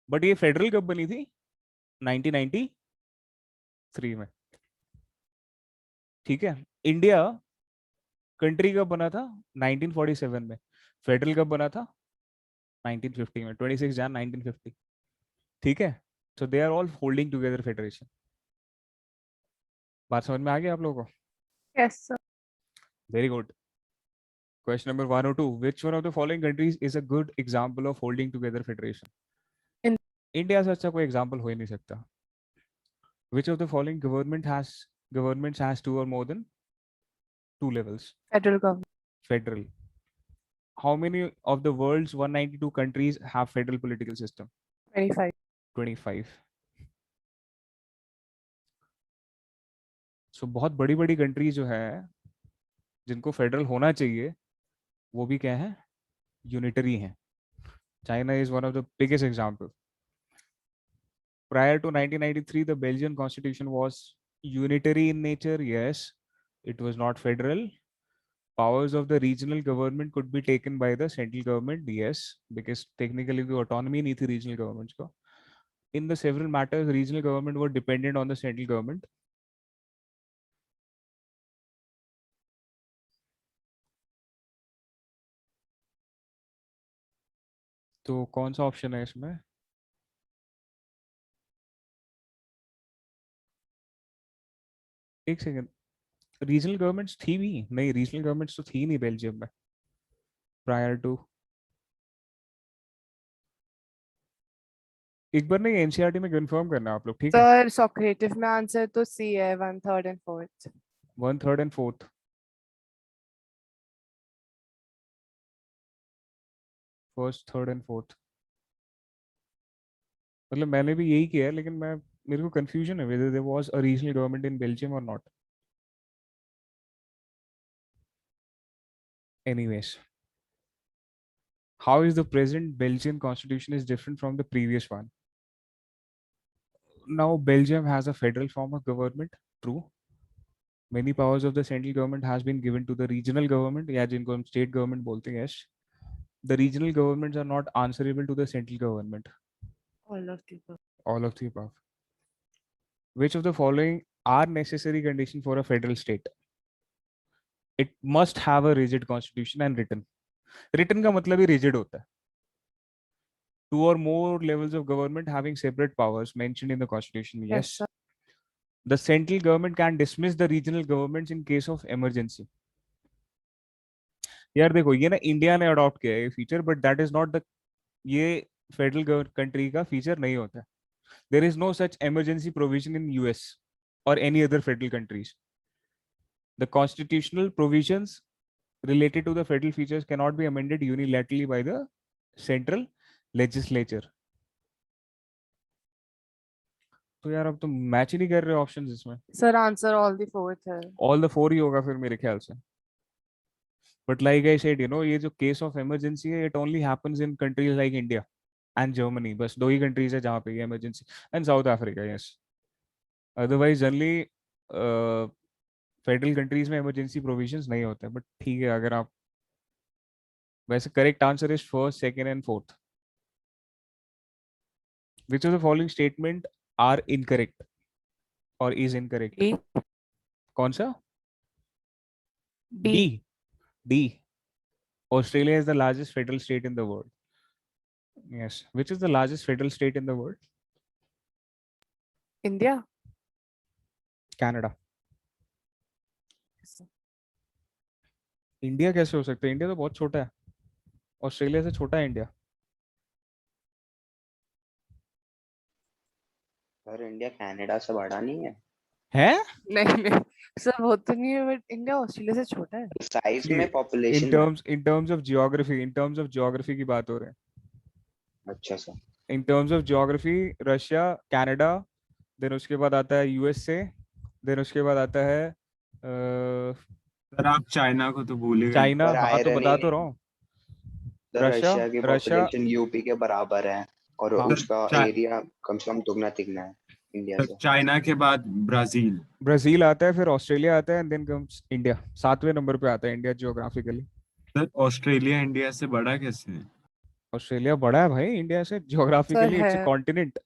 बट ये फेडरल कब बनी थी? 1993 में। ठीक है, इंडिया कंट्री कब बना था? 1947 में। फेडरल कब बना था? 1950 में, 26 जन 1950। ठीक है, so they are all holding together federation. बात समझ में आ गई आप लोगों को? Yes, sir. Very good. Question number 102. Which one of the following countries is a good example of holding together federation? India से अच्छा कोई example हो ही नहीं सकता. Which of the following governments has two or more than Two levels. Federal government. Federal. How many of the world's 192 countries have federal political system? 25. 25. So बहुत बड़ी बड़ी countries जो है जिनको फेडरल होना चाहिए वो भी क्या है, यूनिटरी हैं. China is one of the biggest example. Prior to 1993, the Belgian constitution was unitary in nature. Yes, it was not federal. Powers of the regional government could be taken by the central government. Yes, because technically the autonomy नहीं थी regional governments को. In the several matters, regional government were dependent on the central government. तो कौन सा option है इसमें? एक second, regional governments थी भी नहीं, रीजनल गवर्नमेंट्स तो थी नहीं बेल्जियम में प्रायर टू. एक बार नहीं एनसीईआरटी में कंफर्म करना आप लोग, ठीक है? Sir, Socrative में आंसर तो C है, 1/3 and 4th. 1/3 and 4th. First, third and fourth. मतलब मैंने भी यही किया है, लेकिन मैं मेरे को कंफ्यूजन है whether there was a regional government in Belgium or not. Anyways, how is the present Belgian constitution is different from the previous one? Now Belgium has a federal form of government, true. Many powers of the central government has been given to the regional government, या जिनको हम state government बोलते हैं. Yes, the regional governments are not answerable to the central government. All of the above. All of the above. Which of the following are necessary condition for a federal state? It must have a rigid constitution and written. Written का मतलब ही rigid होता है. Two or more levels of government having separate powers mentioned in the constitution. Yes. sir. The central government can dismiss the regional governments in case of emergency. यार देखो ये ना India ने adopt किया है ये feature, but that is not the, ये federal country का फीचर नहीं होता है. There is no such emergency provision in US or any other federal countries. The constitutional provisions related to the federal features cannot be amended unilaterally by the central legislature. तो यार अब तो match ही नहीं कर रहे ऑप्शंस इसमें. Sir, answer all the 4th है. All the 4 ही होगा फिर मेरे ख्याल से. But like I said, you know, ये जो case of emergency है, it only happens in countries like India and Germany. बस 2 ही countries है जहाँ पे ये emergency, and South Africa, yes. Otherwise generally federal countries में इमरजेंसी प्रोविजंस नहीं होते. बट ठीक है, अगर आप वैसे correct answer is first, second and fourth. Which of the following statement are incorrect or is incorrect? D. कौन सा? D. D. Australia is the largest federal state in the world. Yes. Which is the largest federal state in the world? India. Canada. India कैसे हो सकता है? India तो बहुत छोटा है. ऑस्ट्रेलिया से छोटा है इंडिया. सर इंडिया कनाडा से बड़ा नहीं है. है? नहीं सर वो तो नहीं है, बट इंडिया ऑस्ट्रेलिया से छोटा है. साइज में, in population terms of geography की बात हो रहे हैं. अच्छा sir. In terms of geography, Russia, Canada, then उसके बाद आता है यूएसए, देन उसके बाद आता है सर आप चाइना को तो भूल ही गए. चाइना. पर हाँ तो बता तो रहा हूँ. रशिया की रशिया पॉपुलेशन यूपी के बराबर है और हाँ. उसका एरिया कम से कम दुगना तिगना है इंडिया से. चाइना के बाद ब्राजील. ब्राजील आता है, फिर ऑस्ट्रेलिया आता है, एंड देन कम्स इंडिया. 7वें नंबर पे आता है India geographically. Sir Australia India से बड़ा कैसे है? ऑस्ट्रेलिया बड़ा है भाई इंडिया से जियोग्राफिकली. इट्स अ है. कॉन्टिनेंट.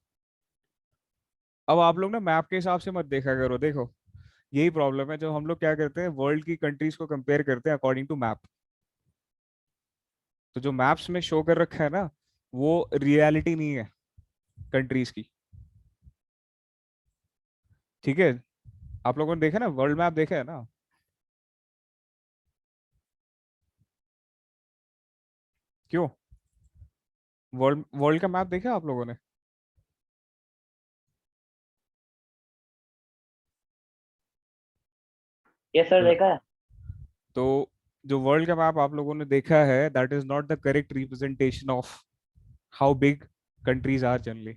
अब आप लोग ना मैप के हिसाब से मत देखा करो. देखो यही प्रॉब्लम है, जब हम लोग क्या करते हैं वर्ल्ड की कंट्रीज को कंपेयर करते हैं अकॉर्डिंग टू मैप. तो जो मैप्स में शो कर रखा है ना, वो रियलिटी नहीं है कंट्रीज की. ठीक है, आप लोगों ने देखा ना, वर्ल्ड मैप देखा है ना. क्यों? वर्ल्ड का मैप देखा आप लोगों ने? ये सर देखा है. तो जो वर्ल्ड का मैप आप लोगों ने देखा है, that is not the correct representation of how big countries are generally.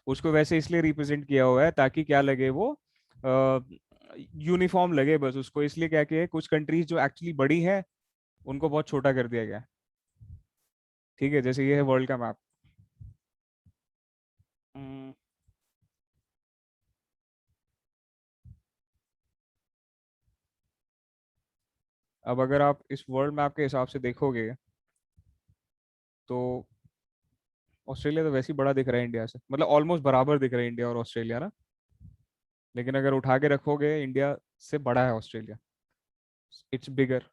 उसको वैसे इसलिए रिप्रेजेंट किया हुआ है ताकि क्या लगे, वो यूनिफॉर्म लगे बस उसको। इसलिए क्या किया है, कुछ कंट्रीज जो एक्चुअली बड़ी है उनको बहुत छोटा कर दिया गया है। ठीक है, जैसे ये है वर्ल्ड का मैप। अब अगर आप इस वर्ल्ड मैप के हिसाब से देखोगे तो ऑस्ट्रेलिया तो वैसे ही बड़ा दिख रहा है इंडिया से, मतलब ऑलमोस्ट बराबर दिख रहा है इंडिया और ऑस्ट्रेलिया ना। लेकिन अगर उठा के रखोगे, इंडिया से बड़ा है ऑस्ट्रेलिया, इट्स बिगर।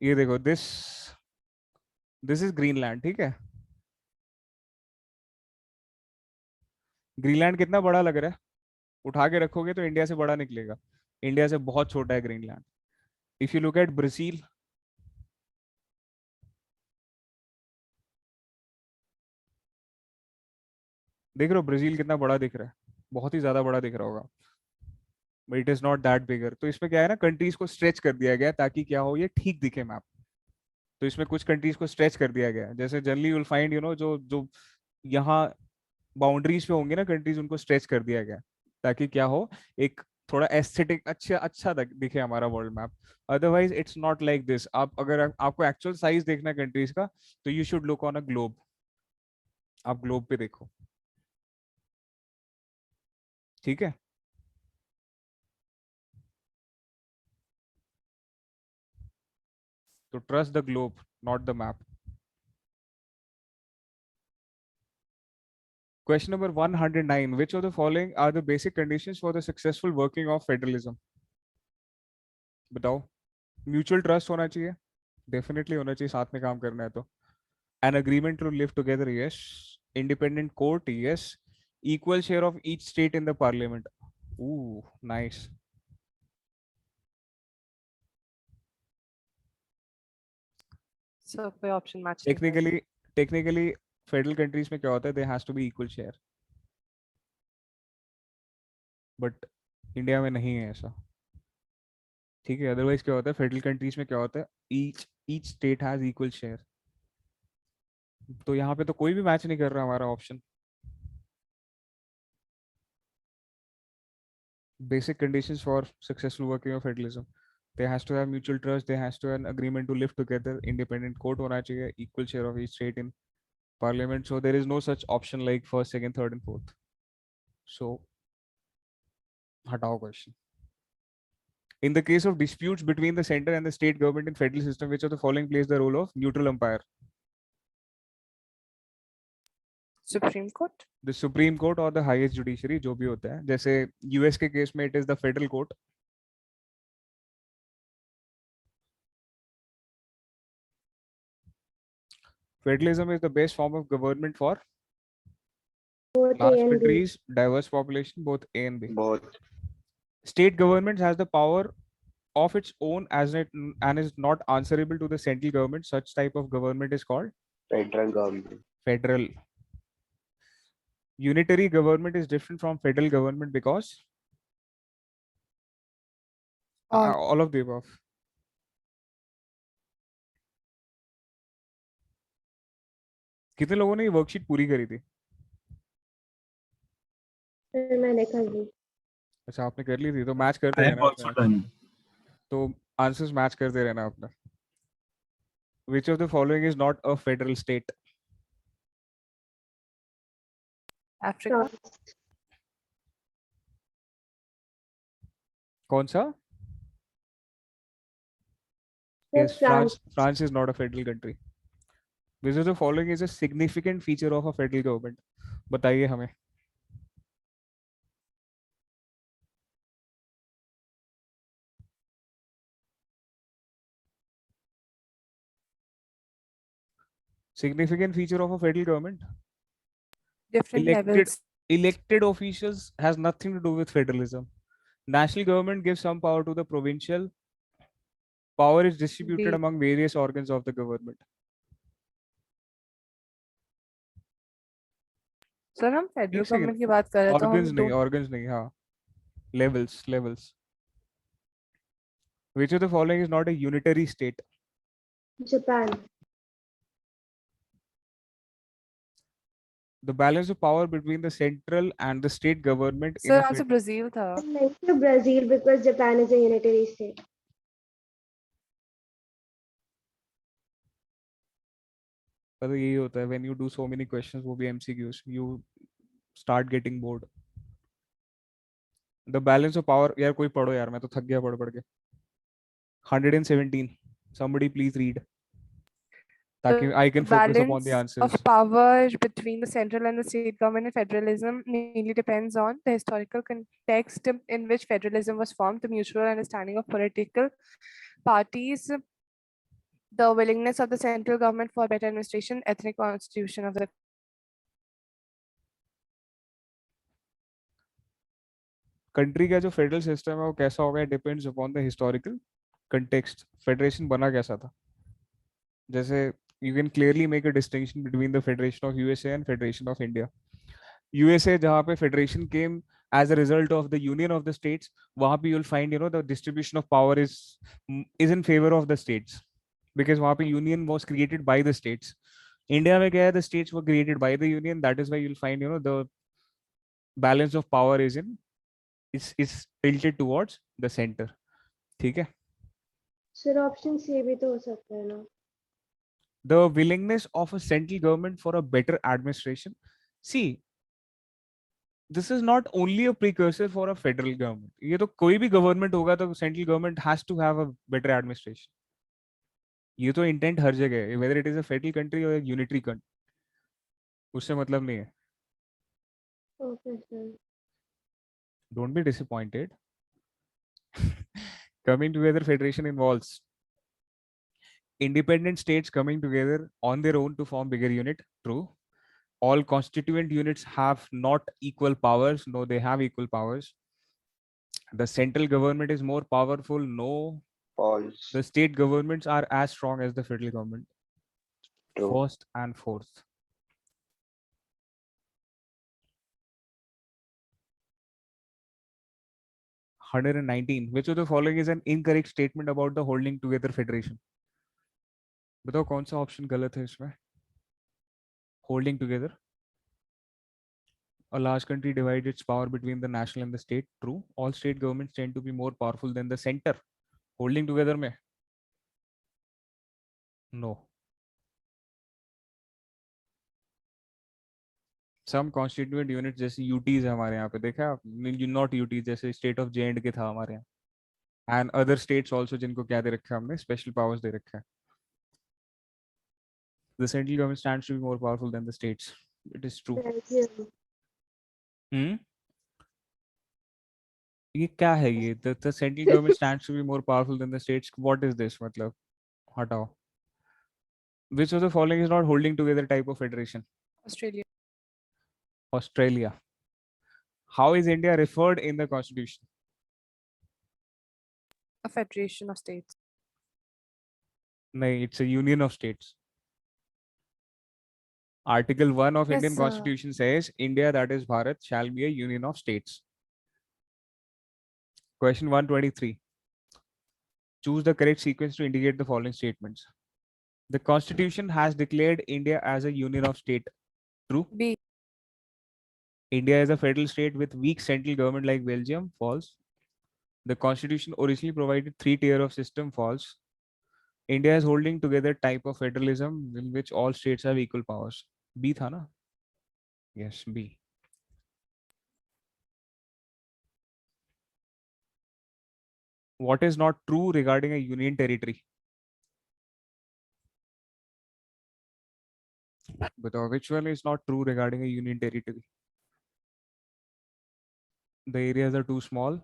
ये देखो, दिस दिस इज ग्रीनलैंड, ठीक है। ग्रीनलैंड कितना बड़ा लग रहा है, उठा के रखोगे तो इंडिया से बड़ा निकलेगा। इंडिया से बहुत छोटा है Greenland. If you look at Brazil, देख रहे हो ब्राजील कितना बड़ा दिख रहा है, बहुत ही ज्यादा बड़ा दिख रहा होगा, but it is not that बिगर। तो इसमें क्या है ना, कंट्रीज को स्ट्रेच कर दिया गया है ताकि क्या हो, ये ठीक दिखे मैप। तो इसमें कुछ कंट्रीज को स्ट्रेच कर दिया गया है, जैसे generally you will find, you know, जो जो यहाँ बाउंड्रीज पे होंगे ना कंट्रीज, उनको स्ट्रेच कर दिया गया है ताकि क्या हो, एक थोड़ा एस्थेटिक अच्छा अच्छा दिखे हमारा world map. Otherwise it's not like this. आप अगर आपको एक्चुअल साइज देखना है कंट्रीज का, तो you should look on a globe. आप ग्लोब पे देखो, ठीक है। तो trust the globe, not the map. Question number 109. Which of the following are the basic conditions for the successful working of federalism? बताओ। म्यूचुअल ट्रस्ट होना चाहिए, definitely होना चाहिए, साथ में काम करना है तो। An agreement to live together, yes. Independent court, yes. Equal share of each state in the parliament. Ooh, nice. So कोई option match नहीं कर रहा। Technically फेडरल कंट्रीज में क्या होता है, they has to be equal share, but India में नहीं है ऐसा। ठीक है, अदरवाइज क्या होता है, फेडरल कंट्रीज में क्या होता है, each state has equal share. तो यहाँ पे तो कोई भी मैच नहीं कर रहा हमारा option. Basic conditions for successful working of federalism: there has to have mutual trust, there has to have an agreement to live together, independent court होना चाहिए, equal share of each state in parliament. So there is no such option like first, second, third and fourth. So हटाओ question. In the case of disputes between the center and the state government in federal system, which of the following plays the role of neutral umpire? Supreme Court. The Supreme Court or the highest judiciary, जो भी होता है। जैसे US के case में it is the federal court. Federalism is the best form of government for both A large and B. countries, diverse population, both A and B. both. State government has the power of its own as it and is not answerable to the central government. Such type of government is called Federal government. federal. Unitary government is different from federal government because all of the above. कितने लोगों ने ये worksheet पूरी करी थी? मैंने कर ली। अच्छा, आपने कर ली थी, तो मैच करते I have रहना also अपना। done. तो आंसर्स मैच करते रहना अपना। Which of the following is not a federal state? Africa. कौन सा? Yes, France. France is not a federal country. Which of the following is a significant feature of a federal government? बताइए हमें। Significant feature of a federal government? Different Elected levels. elected officials has nothing to do with federalism. National government gives some power to the provincial. Power is distributed B. among various organs of the government. Sir हम federal एक second. Government की बात कर रहे हैं तो Organs हम नहीं, दो organs नहीं, हाँ, levels. Which of the following is not a unitary state? Japan. The balance of power between the central and the state government in Sir, a answer Brazil tha. I mentioned Brazil because Japan is a unitary state. पता यही होता है when you do so many questions वो भी MCQs you start getting bored. The balance of power यार कोई पढ़ो यार मैं तो थक गया पढ़ के. 117. Somebody please read. ताकि I can focus upon the Balance answers. of power between the central and the state government and federalism mainly depends on the historical context in which federalism was formed, the mutual understanding of political parties, the willingness of the central government for better administration, ethnic constitution of the country का जो federal system है वो कैसा होगा depends upon the historical context. Federation बना कैसा था? जैसे you can clearly make a distinction between the federation of USA and federation of India. USA जहाँ पे federation came as a result of the union of the states, वहाँ पे you'll find the distribution of power is in favor of the states because वहाँ पे union was created by the states. India में क्या है, the states were created by the union, that is why you'll find the balance of power is tilted towards the center. ठीक है? Sir option C भी तो हो सकता है ना. The willingness of a central government for a better administration. See, this is not only a precursor for a federal government. ये तो कोई भी government होगा तो central government has to have a better administration. ये तो intent हर जगह है, whether it is a federal country or a unitary country. उससे मतलब नहीं है. Okay sir. Don't be disappointed. Coming together federation involves independent states coming together on their own to form bigger unit. True. All constituent units have not equal powers. No, they have equal powers. The central government is more powerful. No. False. The state governments are as strong as the federal government. True. First and fourth. Hundred and 19. Which of the following is an incorrect statement about the holding together federation? बताओ कौन सा option गलत है इसमें? Holding together. A large country divides its power between the national and the state. True. All state governments tend to be more powerful than the center. Holding together में? No. Some constituent units जैसे UTs है हमारे यहाँ पे, देखा आप? Not UTs, जैसे state of J&K था हमारे यहाँ. And other states also जिनको क्या दे रखा है हमने? Special powers दे रखा है. The central government stands to be more powerful than the states. It is true. ये क्या है ये? The central government stands to be more powerful than the states. What is this? मतलब हटाओ. Which of the following is not holding together type of federation? Australia. Australia. How is India referred in the constitution? A federation of states. No, it's a union of states. Article 1 of Yes, Indian sir. Constitution says India, that is Bharat, shall be a union of states. Question 123. Choose the correct sequence to indicate the following statements. The Constitution has declared India as a union of state. True. B. India is a federal state with weak central government like Belgium. False. The Constitution originally provided 3-tier of system. False. India is holding together type of federalism in which all states have equal powers. B था ना? Yes, B. What is not true regarding a union territory? But which one is not true regarding a union territory? The areas are too small.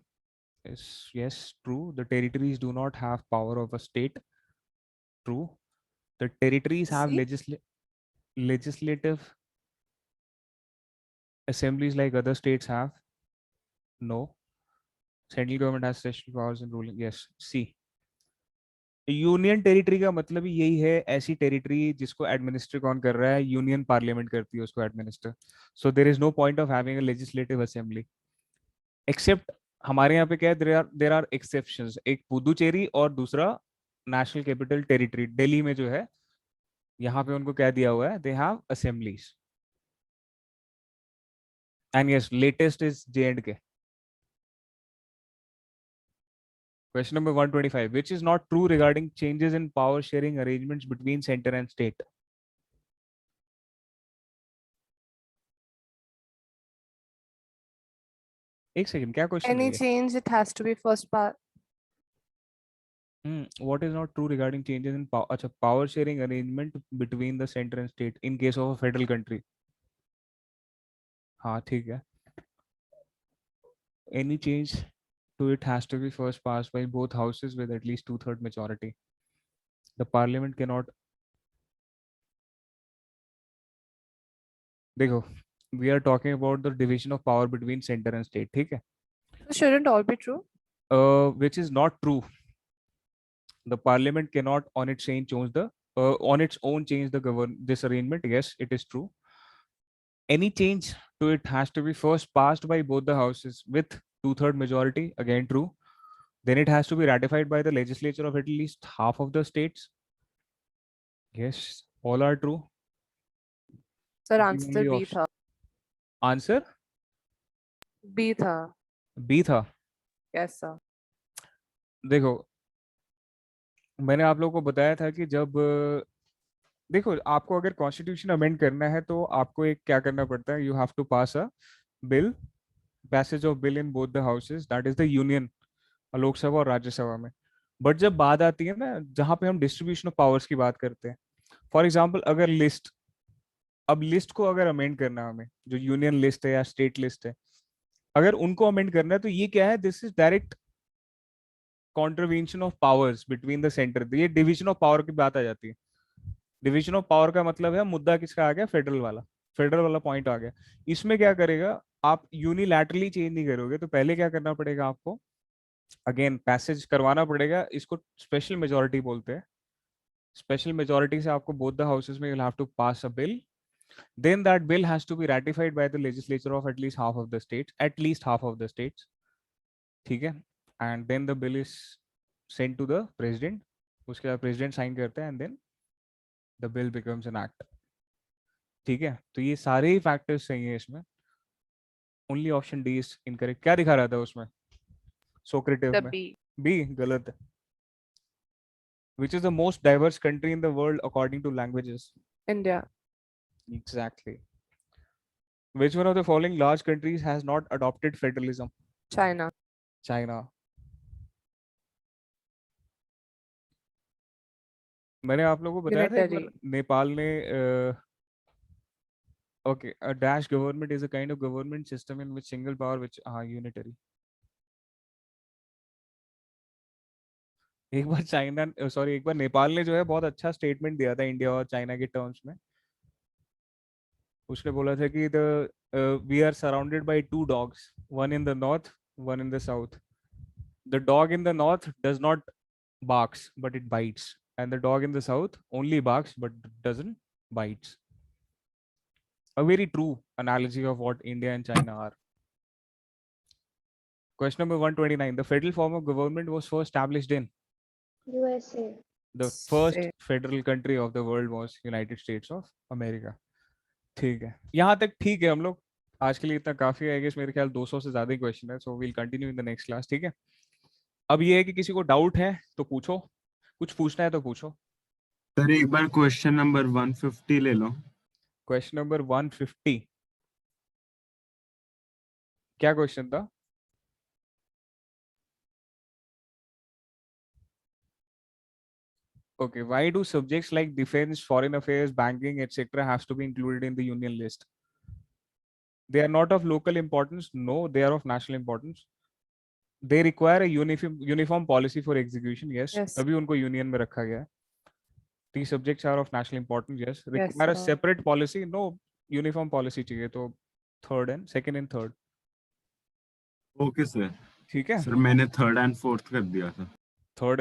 Yes, true. The territories do not have power of a state. True. The territories have See? legislative assemblies like other states have. No. Central government has special powers in ruling. Yes. C. Union territory का मतलब ही यही है, ऐसी territory जिसको administer कौन कर रहा है? यूनियन पार्लियामेंट करती है उसको administer. So there is no point of having a legislative assembly except हमारे यहाँ पे क्या है, देर आर एक्सेप्शंस, एक पुदुचेरी और दूसरा नेशनल कैपिटल टेरिटरी दिल्ली में जो है, यहाँ पे उनको क्या दिया हुआ है, they have assemblies. And yes, latest is J&K. Question number 125, which is not true regarding changes in power sharing arrangements between center and state? एक सेकंड, क्या क्वेश्चन है Any ये? change, it has to be first part. What is not true regarding changes in power? अच्छा, power sharing arrangement between the center and state in case of a federal country. हाँ ठीक है. Any change to it has to be first passed by both houses with at least 2/3 majority. The parliament cannot. देखो, we are talking about the division of power between center and state, ठीक है? So shouldn't all be true? Which is not true. The parliament cannot on its own change the this arrangement. Yes, it is true. Any change to it has to be first passed by both the houses with 2/3 majority. Again, true. Then it has to be ratified by the legislature of at least half of the states. Yes, all are true. Sir, The answer only B option- tha. Answer B tha. B था. Yes, sir. देखो, मैंने आप लोगों को बताया था कि जब देखो, आपको अगर कॉन्स्टिट्यूशन अमेंड करना है तो आपको एक क्या करना पड़ता है, you have to pass a bill, passage of bill in both the houses, that is the union, Lok Sabha और राज्यसभा में. बट जब बात आती है ना, जहां पे हम डिस्ट्रीब्यूशन ऑफ पावर्स की बात करते हैं, फॉर एग्जाम्पल अगर अब लिस्ट को अगर अमेंड करना है हमें, जो यूनियन लिस्ट है या स्टेट लिस्ट है, अगर उनको अमेंड करना है तो ये क्या है, this is direct contravention of powers between the centre. ये डिवीजन ऑफ पावर की बात आ जाती है. डिवीजन ऑफ पावर का मतलब है मुद्दा किसका आ गया, फेडरल वाला पॉइंट आ गया. इसमें क्या करेगा, आप यूनिलैटरली चेंज नहीं करोगे, तो पहले क्या करना पड़ेगा आपको, अगेन पैसेज करवाना पड़ेगा. इसको स्पेशल मेजोरिटी बोलते हैं. स्पेशल मेजोरिटी से आपको बोथ द हाउसेस में you'll have to pass a bill. Then that bill has to be ratified by the legislature of at least half of the states. ठीक है? And then the bill is sent to the president. उसके बाद president sign करते हैं and then the bill becomes an act. ठीक है? तो ये सारे ही factors सही हैं इसमें. Only option D is incorrect. क्या दिखा रहा था उसमें? Socrative The में. B. B गलत है. Which is the most diverse country in the world according to languages? India. Exactly. Which one of the following large countries has not adopted federalism? China. China. मैंने आप लोगों को बताया था एक बार, Unitary. नेपाल ने okay, a dash government is a kind of government system in which single power which unitary. एक बार नेपाल ने जो है बहुत अच्छा स्टेटमेंट दिया था इंडिया और चाइना के टर्म्स में. उसने बोला था कि we are surrounded by two dogs, one in the north, one in the south. The dog in the north does not barks, but it bites, and the dog in the south only barks but doesn't bites. A very true analogy of what India and China are. Question number 129. The federal form of government was first established in USA. the first Say. federal country of the world was United States of America. ठीक है, यहाँ तक ठीक है हम लोग. आज के लिए इतना काफी है. मेरे ख्याल 200 से ज्यादा ही क्वेश्चन है. So we'll continue in the next class. ठीक है, अब ये है कि किसी को डाउट है तो पूछो, कुछ पूछना है तो पूछो. सर एक बार क्वेश्चन नंबर 150 ले लो. क्वेश्चन नंबर 150 क्या क्वेश्चन था? Okay, why do subjects like defense, foreign affairs, banking, etc. has to be included in the union list? They are not of local importance. No, they are of national importance. They require a uniform policy for execution. Yes. Yes. तभी उनको union में रखा गया. These subjects are of national importance. Yes. Require a sir. separate policy. No, uniform policy चाहिए. तो second and third. Okay sir. ठीक है. Sir मैंने थर्ड एंड फोर्थ कर दिया था. थर्ड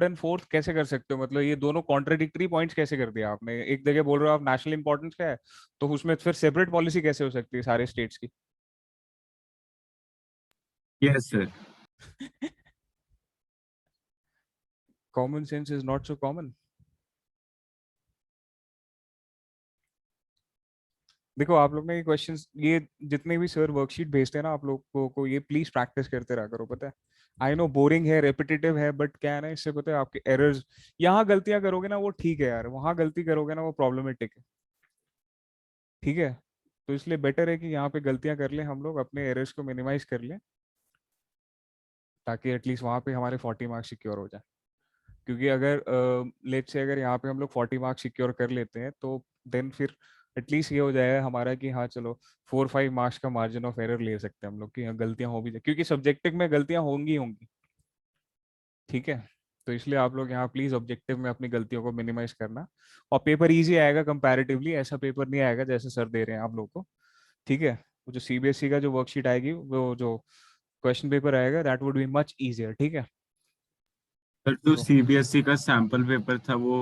एंड फोर्थ कैसे कर सकते हो? मतलब ये दोनों कॉन्ट्राडिक्टरी पॉइंट्स कैसे कर दिया आपने? एक जगह बोल रहे हो आप नेशनल इंपॉर्टेंस का है, तो उसमें फिर सेपरेट पॉलिसी कैसे हो सकती है सारे स्टेट्स की? Yes, sir. Common sense is not so common. देखो आप लोग ने ये क्वेश्चंस, ये जितने भी सर वर्कशीट भेजते हैं ना आप लोगों को ये प्लीज प्रैक्टिस करते रहा करो, पता है। आई नो बोरिंग है, रेपिटेटिव है, बट क्या है ना, इससे पता है आपके एरर्स, यहाँ गलतियां करोगे ना वो ठीक है यार, वहां गलती करोगे ना वो प्रॉब्लमेटिक है, ठीक है। तो इसलिए बेटर है कि यहाँ पे गलतियां कर लें हम लोग, अपने एरर्स को मिनिमाइज कर लें, ताकि एटलीस्ट वहां पे हमारे 40 मार्क्स सिक्योर हो जाए। क्योंकि अगर लेट्स से अगर यहाँ पे हम लोग 40 मार्क्स सिक्योर कर लेते हैं तो देन फिर एटलीस्ट ये हो जाएगा हमारा कि हाँ चलो 4-5 मार्क्स का मार्जिन ऑफ एरर ले सकते हैं हम लोग कि हाँ गलतियां हो भी जाए, क्योंकि सब्जेक्टिव में गलतियां होंगी होंगी, ठीक है। तो इसलिए आप लोग यहाँ प्लीज ऑब्जेक्टिव में अपनी गलतियों को मिनिमाइज करना, और पेपर इजी आएगा कंपैरेटिवली, ऐसा पेपर नहीं आएगा जैसे सर दे रहे हैं आप लोग को, ठीक है। वो जो सीबीएसई का जो वर्कशीट आएगी, वो जो क्वेश्चन पेपर आएगा, that would be much easier, ठीक है। सर जो तो सीबीएसई का सैंपल पेपर था वो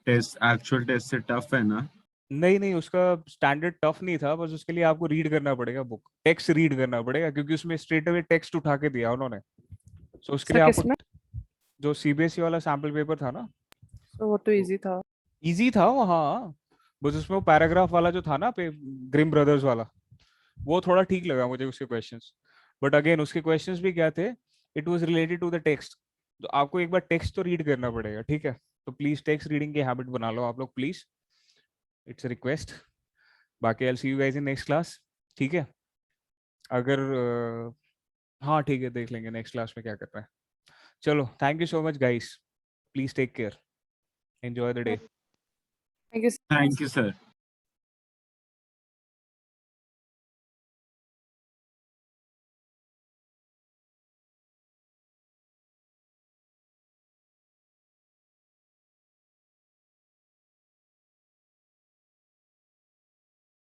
टेस्ट एक्चुअल टेस्ट से टफ है ना? नहीं नहीं, उसका स्टैंडर्ड टफ नहीं था, बस उसके लिए आपको रीड करना पड़ेगा, बुक टेक्स्ट रीड करना पड़ेगा, क्योंकि उसमें स्ट्रेट अवे टेक्स्ट उठा के दिया उन्होंने। सो उसके सर लिए आपको किसमें? जो सीबीएसई वाला सैंपल पेपर था ना, तो वो तो इजी था। इजी था वो, हाँ। बस उसमें वो पैराग्राफ वाला जो था ना पे ग्रिम ब्रदर्स वाला, वो थोड़ा ठीक लगा मुझे उसके क्वेश्चंस। बट अगेन उसके क्वेश्चंस भी क्या थे, it was related to the text. तो आपको एक बार टेक्स्ट तो रीड करना पड़ेगा, ठीक है। तो प्लीज टेक्स्ट रीडिंग की हैबिट बना लो आप लोग, प्लीज, इट्स रिक्वेस्ट। बाकी I see you guys in next class, ठीक है। अगर हाँ ठीक है, देख लेंगे नेक्स्ट क्लास में क्या करना है। चलो, thank you so much guys, please take care, enjoy the day. Thank you. Thank you sir.